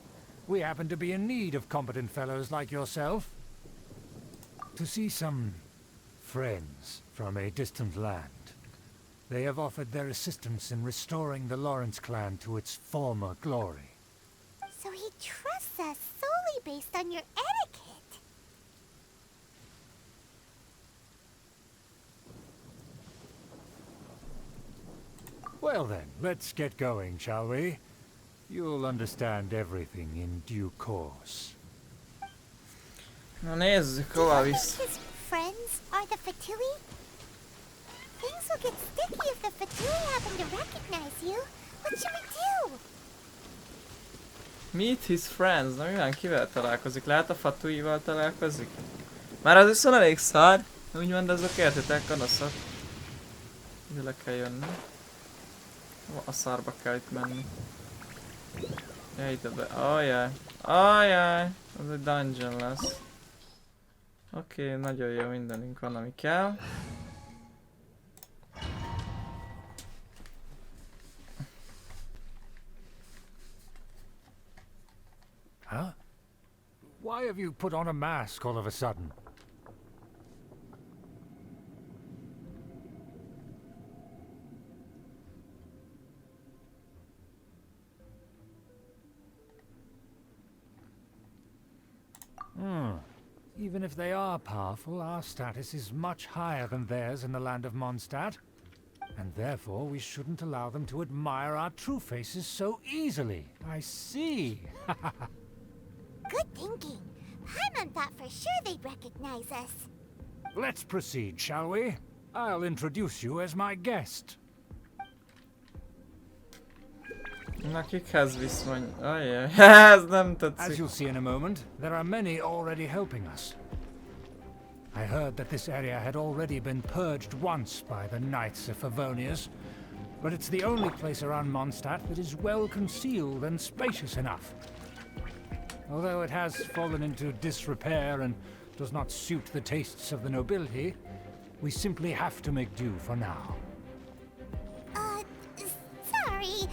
We happen to be in need of competent fellows like yourself. To see some friends from a distant land. They have offered their assistance in restoring the Lawrence clan to its former glory. So he trusts us solely based on your etiquette. Well then, let's get going, shall we? You'll understand everything in due course. Na nézzük, Do you hova think visz. his friends are the Fatui? Things will get sticky if the Fatui happen to recognize you. What should we do? Meet his friends. Na mi van, kivel találkozik? Lehet a Fatuival találkozik? Már az viszont elég szar. Úgymond azok értitek, kanoszok. Ide le kell jönni. A szarba kell itt menni. Ja, ide be. Ajjaj. Ajjaj. Az egy dungeon lesz. Oké, nagyon jó, mindenünk van, ami kell. Huh? Why have you put on a mask all of a sudden? Even if they are powerful, our status is much higher than theirs in the land of Mondstadt. And therefore, we shouldn't allow them to admire our true faces so easily. I see. Good thinking. Paimon thought for sure they'd recognize us. Let's proceed, shall we? I'll introduce you as my guest. Na, kikhez viszony... Ajjaj, ez nem As tetszik. you'll see in a moment, there are many already helping us. I heard that this area had already been purged once by the Knights of Favonius, but it's the only place around Mondstadt that is well concealed and spacious enough. Although it has fallen into disrepair and does not suit the tastes of the nobility, we simply have to make do for now. Sorry,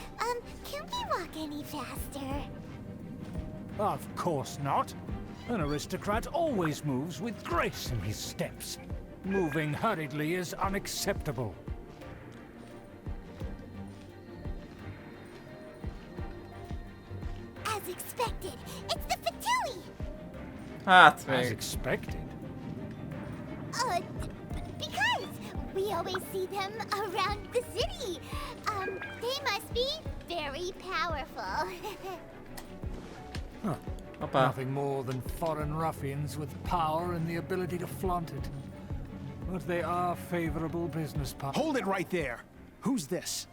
can we walk any faster? Of course not. An aristocrat always moves with grace in his steps. Moving hurriedly is unacceptable. As expected, it's the Fatui! Hát As még... expected. Because we always see them around the city. They must be very powerful. Huh. Hoppá. Nothing more than foreign ruffians with power and the ability to flaunt it. But they are favorable business partners. Hold it right there! Who's this?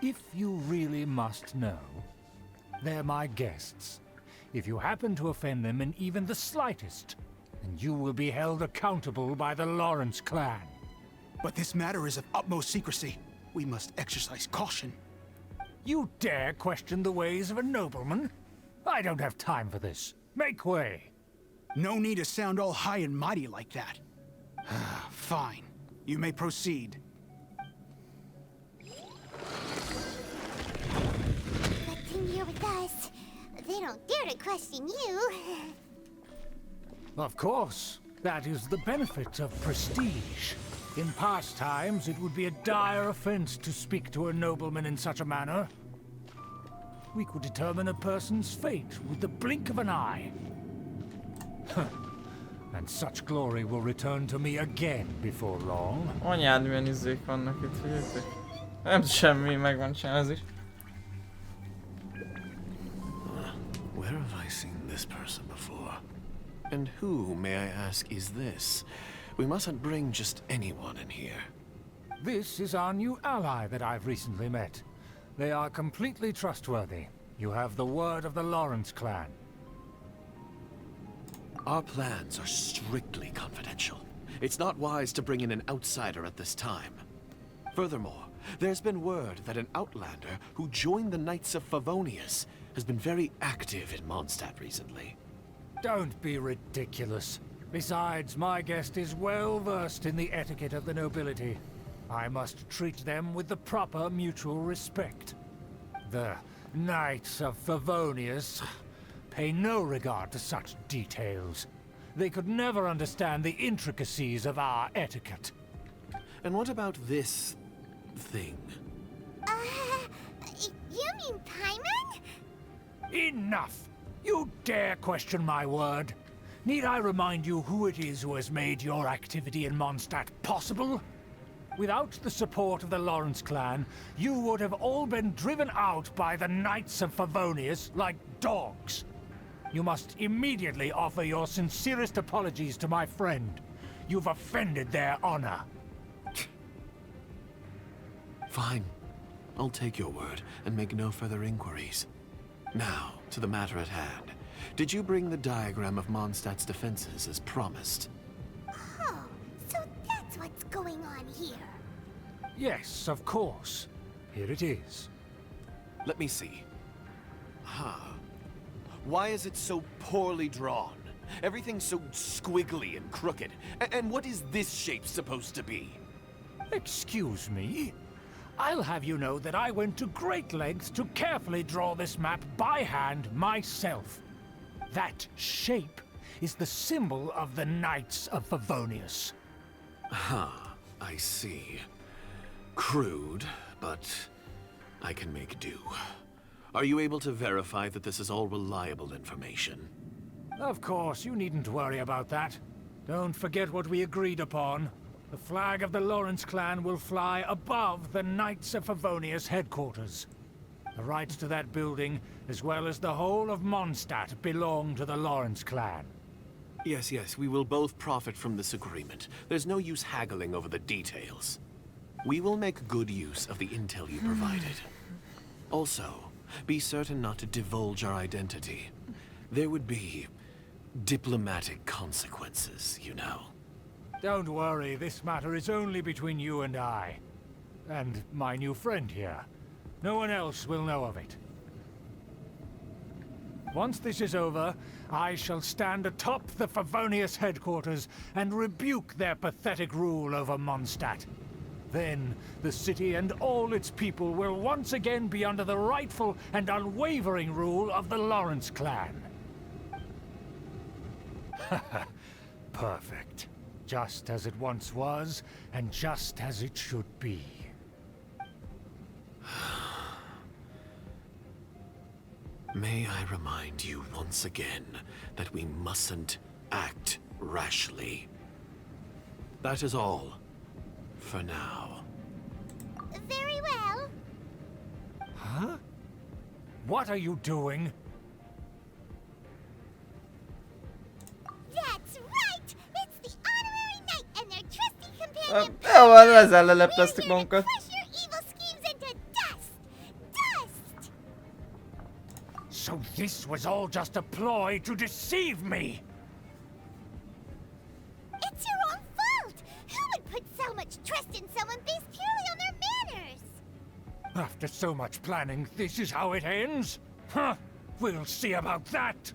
If you really must know, they're my guests. If you happen to offend them in even the slightest, then you will be held accountable by the Lawrence clan. But this matter is of utmost secrecy. We must exercise caution. You dare question the ways of a nobleman? I don't have time for this. Make way. No need to sound all high and mighty like that. Fine. You may proceed. Good thing you're with us. They don't dare to question you. Of course. That is the benefit of prestige. In past times, it would be a dire offense to speak to a nobleman in such a manner. We could determine a person's fate with the blink of an eye. And such glory will return to me again before long. Anyád milyen izék vannak itt, figyeljetek. Nem semmi, meg van csinálva ez is. Where have I seen this person before? And who, may I ask, is this? We mustn't bring just anyone in here. This is our new ally that I've recently met. They are completely trustworthy. You have the word of the Lawrence clan. Our plans are strictly confidential. It's not wise to bring in an outsider at this time. Furthermore, there's been word that an outlander who joined the Knights of Favonius has been very active in Mondstadt recently. Don't be ridiculous. Besides, my guest is well versed in the etiquette of the nobility. I must treat them with the proper mutual respect. The Knights of Favonius pay no regard to such details. They could never understand the intricacies of our etiquette. And what about this thing? You mean Paimon? Enough! You dare question my word? Need I remind you who it is who has made your activity in Mondstadt possible? Without the support of the Lawrence clan, you would have all been driven out by the Knights of Favonius like dogs. You must immediately offer your sincerest apologies to my friend. You've offended their honor. Fine. I'll take your word and make no further inquiries. Now, to the matter at hand. Did you bring the diagram of Mondstadt's defenses as promised? Oh, so that's what's going on here. Yes, of course. Here it is. Let me see. Why is it so poorly drawn? Everything's so squiggly and crooked. And what is this shape supposed to be? Excuse me? I'll have you know that I went to great lengths to carefully draw this map by hand myself. That shape is the symbol of the Knights of Favonius. I see. Crude, but I can make do. Are you able to verify that this is all reliable information? Of course, you needn't worry about that. Don't forget what we agreed upon. The flag of the Lawrence clan will fly above the Knights of Favonius headquarters. The rights to that building, as well as the whole of Mondstadt, belong to the Lawrence clan. Yes, we will both profit from this agreement. There's no use haggling over the details. We will make good use of the intel you provided. Also, be certain not to divulge our identity. There would be diplomatic consequences, you know. Don't worry, this matter is only between you and I. And my new friend here. No one else will know of it. Once this is over, I shall stand atop the Favonius headquarters and rebuke their pathetic rule over Mondstadt. Then, the city and all its people will once again be under the rightful and unwavering rule of the Lawrence clan. Perfect. Just as it once was, and just as it should be. May I remind you once again that we mustn't act rashly. That is all. For now. Very well. Huh? What are you doing? That's right! It's the honorary knight and their trusty companion. Jó van, ezzel lelepleztük We're here to magunkat. crush your evil schemes into dust! Dust! So this was all just a ploy to deceive me! It's your own fault! Who would put so much trust in someone based purely on their manners? After so much planning, this is how it ends? Huh? We'll see about that!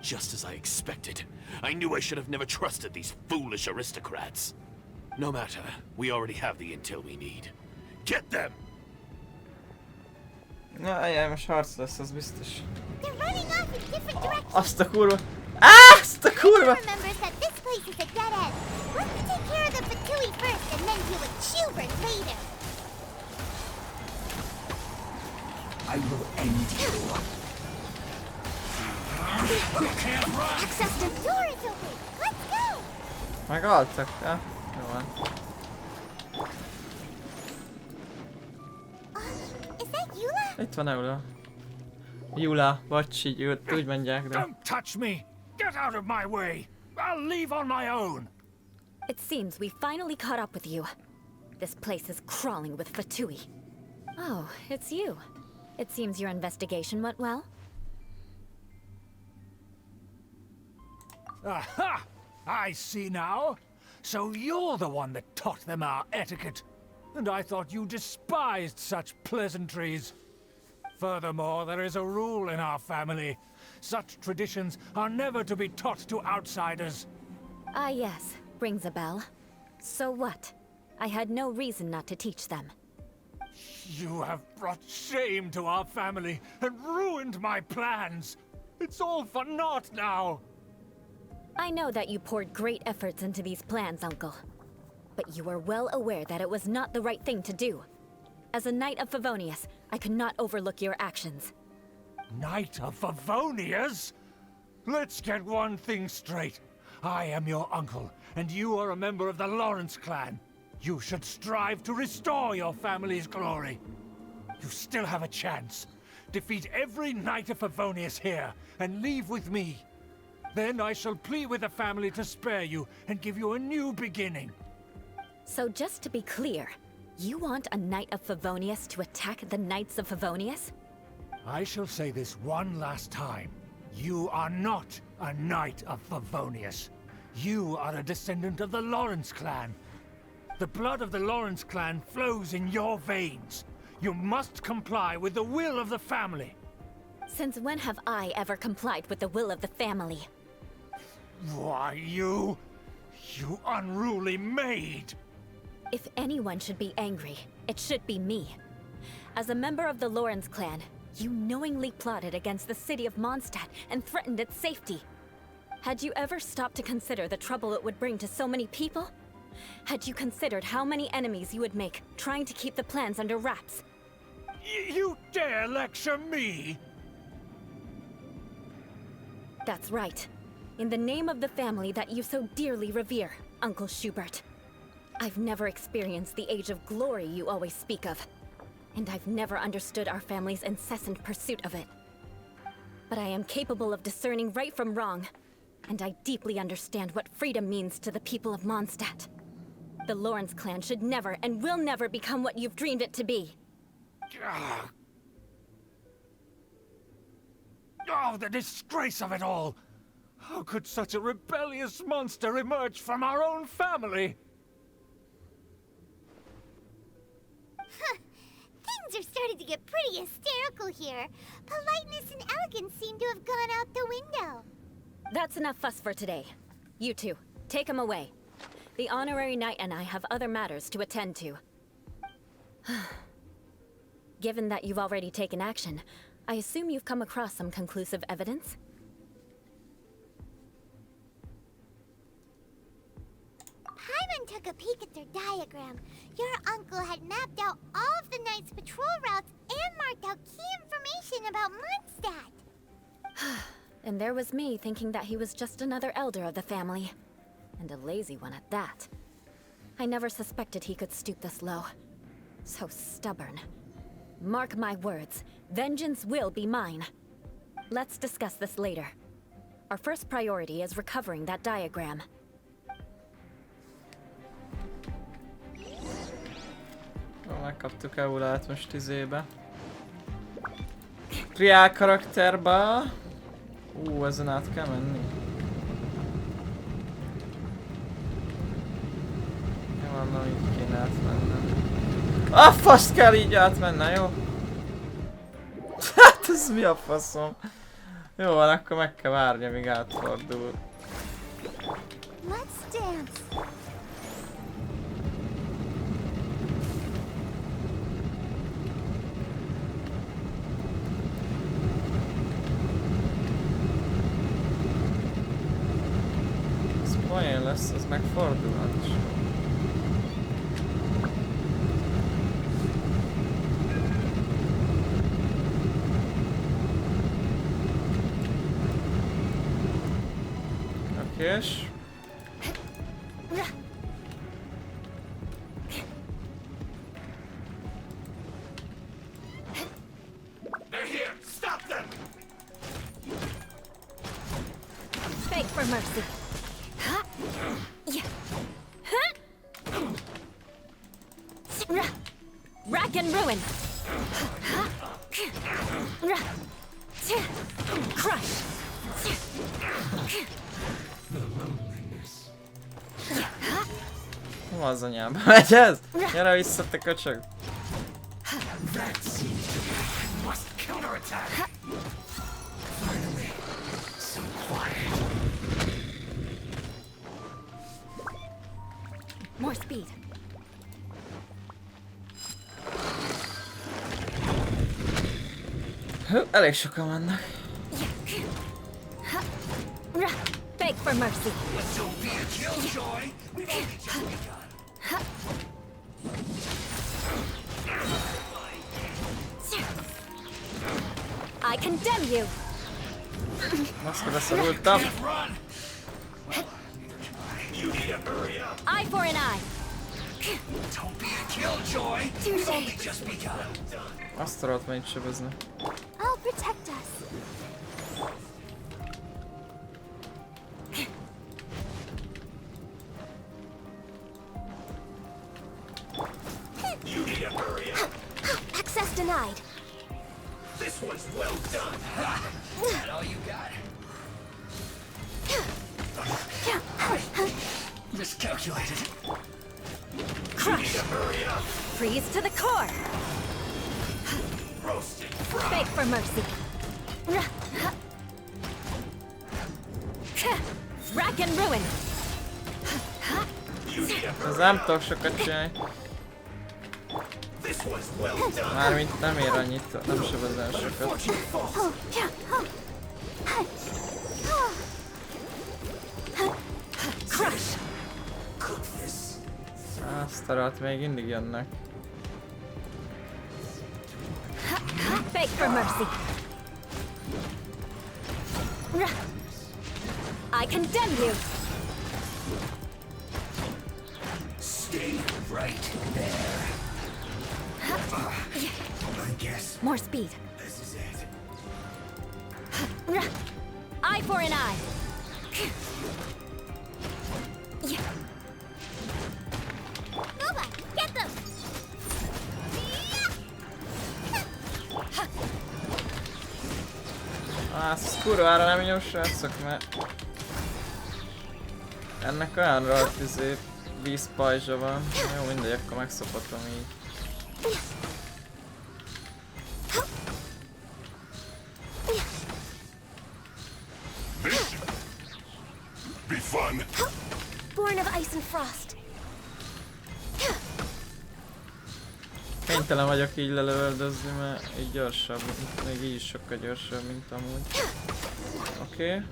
Just as I expected. I knew I should have never trusted these foolish aristocrats. No matter, we already have the intel we need. Get them! Na, most harc lesz, az biztos. They're running off in different directions. Azt a kurva... Azt a kurva! Remembers that this place is a dead end. Let's take care of the Fatui first and then deal with Schubert later. I will end you. Access to the door is open. Let's go. Megaltak, ja? Jó van. Is that Eula? Itt van Eula. Eula, vagy így úgy mondják, de... Don't touch me! Get out of my way! I'll leave on my own! It seems we finally caught up with you. This place is crawling with Fatui. Oh, it's you. It seems your investigation went well. Aha! I see now. So you're the one that taught them our etiquette. And I thought you despised such pleasantries. Furthermore, there is a rule in our family. Such traditions are never to be taught to outsiders. Ah, yes. Rings a bell. So what? I had no reason not to teach them. You have brought shame to our family and ruined my plans. It's all for naught now. I know that you poured great efforts into these plans, Uncle. But you were well aware that it was not the right thing to do. As a Knight of Favonius, I could not overlook your actions. Knight of Favonius? Let's get one thing straight. I am your uncle, and you are a member of the Lawrence clan. You should strive to restore your family's glory. You still have a chance. Defeat every Knight of Favonius here, and leave with me. Then I shall plead with the family to spare you, and give you a new beginning. So just to be clear, you want a Knight of Favonius to attack the Knights of Favonius? I shall say this one last time. You are not a Knight of Favonius. You are a descendant of the Lawrence clan. The blood of the Lawrence clan flows in your veins. You must comply with the will of the family. Since when have I ever complied with the will of the family? Why, you unruly maid! If anyone should be angry, it should be me. As a member of the Lawrence clan, you knowingly plotted against the city of Mondstadt and threatened its safety. Had you ever stopped to consider the trouble it would bring to so many people? Had you considered how many enemies you would make trying to keep the plans under wraps? You dare lecture me? That's right. In the name of the family that you so dearly revere, Uncle Schubert. I've never experienced the age of glory you always speak of. And I've never understood our family's incessant pursuit of it. But I am capable of discerning right from wrong. And I deeply understand what freedom means to the people of Mondstadt. The Lawrence clan should never and will never become what you've dreamed it to be. Oh, the disgrace of it all! How could such a rebellious monster emerge from our own family? Things are starting to get pretty hysterical here. Politeness and elegance seem to have gone out the window. That's enough fuss for today. You two, take him away. The honorary knight and I have other matters to attend to. Given that you've already taken action, I assume you've come across some conclusive evidence? Paimon took a peek at their diagram. Your uncle had mapped out all of the Knight's patrol routes and marked out key information about Mondstadt. And there was me thinking that he was just another elder of the family. And a lazy one at that. I never suspected he could stoop this low. So stubborn. Mark my words, vengeance will be mine. Let's discuss this later. Our first priority is recovering that diagram. Megkaptuk Eulát most izébe. Triál karakterba. Ezen át kell menni. Jó, na így kéne átmennem. Ah, fasz kell így átmennem, jó? Hát ez mi a faszom? Jó van, akkor meg kell várni, amíg átfordul. Let's dance. Ez poén lesz, ez megfordulhat is. Okés. They're here! Stop them! Beg for mercy. Rack and ruin. Crush. Hol az anyába megy ez? Gyere vissza, te köcsög! More speed. Hú, elég sokan vannak. Beg for mercy. I condemn you. Azt beszorultam. Eye for an eye. Don't be a killjoy! We've only just begun. Azt rohadt mennyit sebezne. I'll protect us. You need to hurry up. Access denied. This one's well done. Is that all you got? Miscalculated. Crush. Hurry up. Freeze to the core. Roasted fried. Beg for mercy. Rack and ruin. Ez nem tudok sokat csinálni. Mármint nem ér annyit, nem sebezem sokat. Azt a még mindig jönnek. Beg for mercy. I condemn you. Stay right there. I guess More speed. this is it. Eye for an eye. Nova, get them! Azt kurvára nem jó srácok, mert ennek olyan rohadt vízpajzsa van. Jó, mindegy, akkor megszopatom így. Be fun. Born of ice and frost. Kénytelen vagyok így lelövöldözni, mert így gyorsabb, még így is sokkal gyorsabb, mint amúgy. Oké.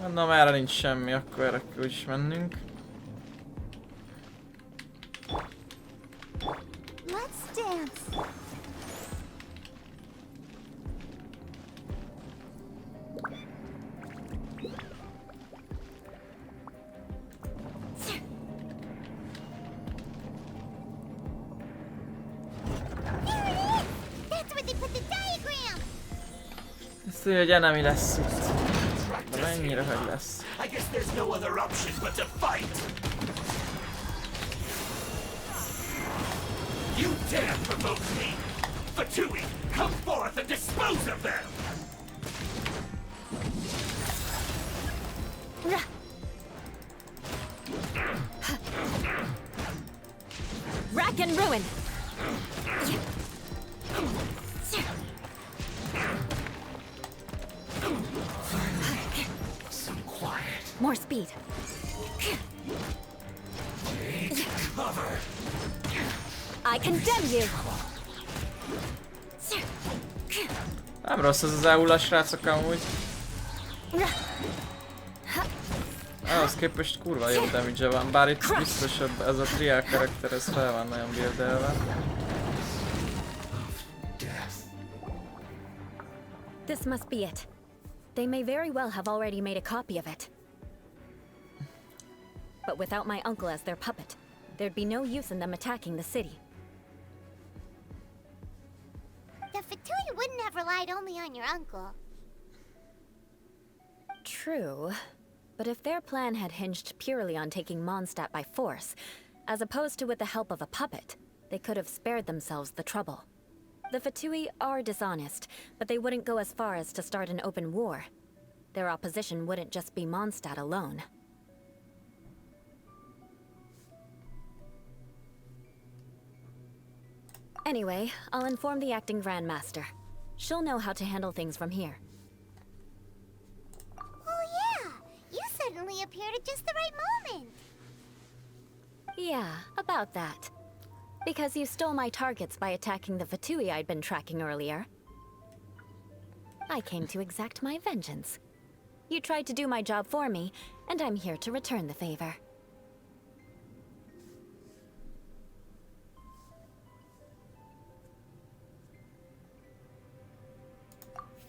Mondom, erre nincs semmi, akkor erre kell úgyis mennünk. Let's dance. That's where they put the diagram. Ezt tudja, hogy enemi lesz itt. De mennyire, hogy lesz. I guess there's no other option but to fight. You dare provoke me! Fatui, come forth and dispose of them! Rack and ruin. Some quiet. More speed. Take cover. I condemn you. Nem rossz ez az Eula srácok amúgy. Ahhoz képest kurva jó damage van, bár itt biztosabb ez a triál karakter, ez fel van nagyon buildelve. This must be it. They may very well have already made a copy of it. But without my uncle as their puppet, there'd be no use in them attacking the city. The Fatui wouldn't have relied only on your uncle. True. But if their plan had hinged purely on taking Mondstadt by force, as opposed to with the help of a puppet, they could have spared themselves the trouble. The Fatui are dishonest, but they wouldn't go as far as to start an open war. Their opposition wouldn't just be Mondstadt alone. Anyway, I'll inform the acting Grandmaster. She'll know how to handle things from here. Oh yeah, you suddenly appeared at just the right moment. Yeah, about that. Because you stole my targets by attacking the Fatui I'd been tracking earlier. I came to exact my vengeance. You tried to do my job for me, and I'm here to return the favor.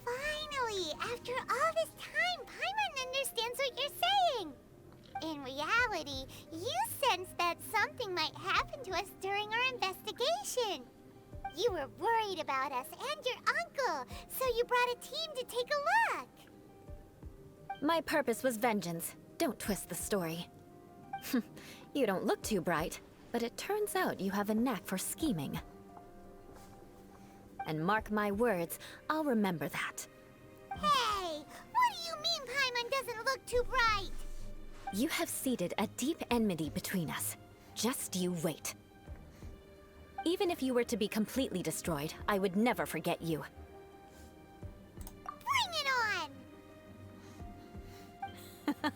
Finally, after all this time, Paimon understands what you're saying. In reality, you sensed that something might happen to us during our investigation. You were worried about us and your uncle, so you brought a team to take a look. My purpose was vengeance. Don't twist the story. You don't look too bright, but it turns out you have a knack for scheming. And mark my words, I'll remember that. Hey, what do you mean Paimon doesn't look too bright? You have seeded a deep enmity between us. Just you wait. Even if you were to be completely destroyed, I would never forget you. Bring it on!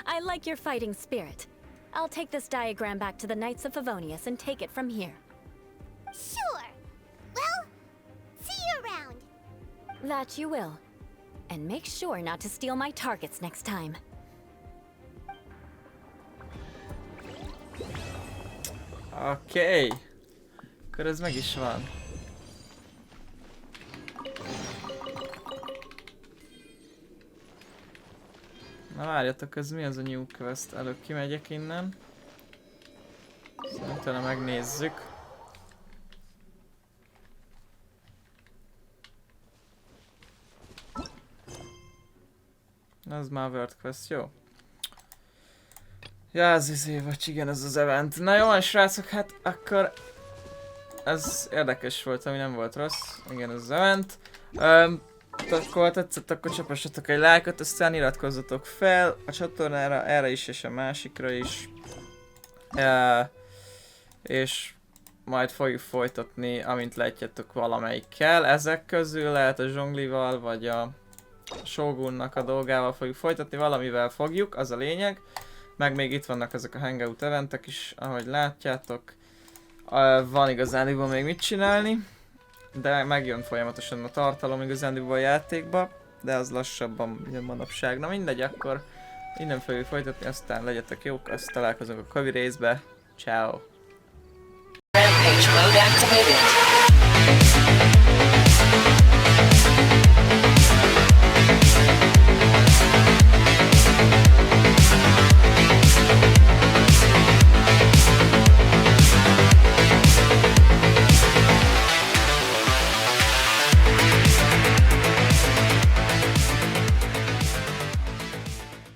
I like your fighting spirit. I'll take this diagram back to the Knights of Favonius and take it from here. Sure. Well, see you around. That you will. And make sure not to steal my targets next time. Oké. Akkor ez meg is van. Na várjatok, ez mi az a new quest? Előbb kimegyek innen. Szerintem megnézzük. Ez már World Quest, jó. Ja, ez izé, vagy igen, ez az event. Na jó van, srácok, hát akkor... Ez érdekes volt, ami nem volt rossz. Igen, ez az event. Akkor tetszett, akkor csapassatok egy lájkot, aztán iratkozzatok fel a csatornára, erre is és a másikra is. És majd fogjuk folytatni, amint látjátok valamelyikkel. Ezek közül lehet a zsonglival, vagy a Shogunnak a dolgával fogjuk folytatni, valamivel fogjuk, az a lényeg. Meg még itt vannak ezek a hangout eventek is, ahogy látjátok. Van igazándiból még mit csinálni, de megjön folyamatosan a tartalom igazándiból a játékba, de az lassabban jön manapság. Na mindegy, akkor innen fogjuk folytatni, aztán legyetek jók, azt találkozunk a kavi részbe. Ciao. Rampage mode activated.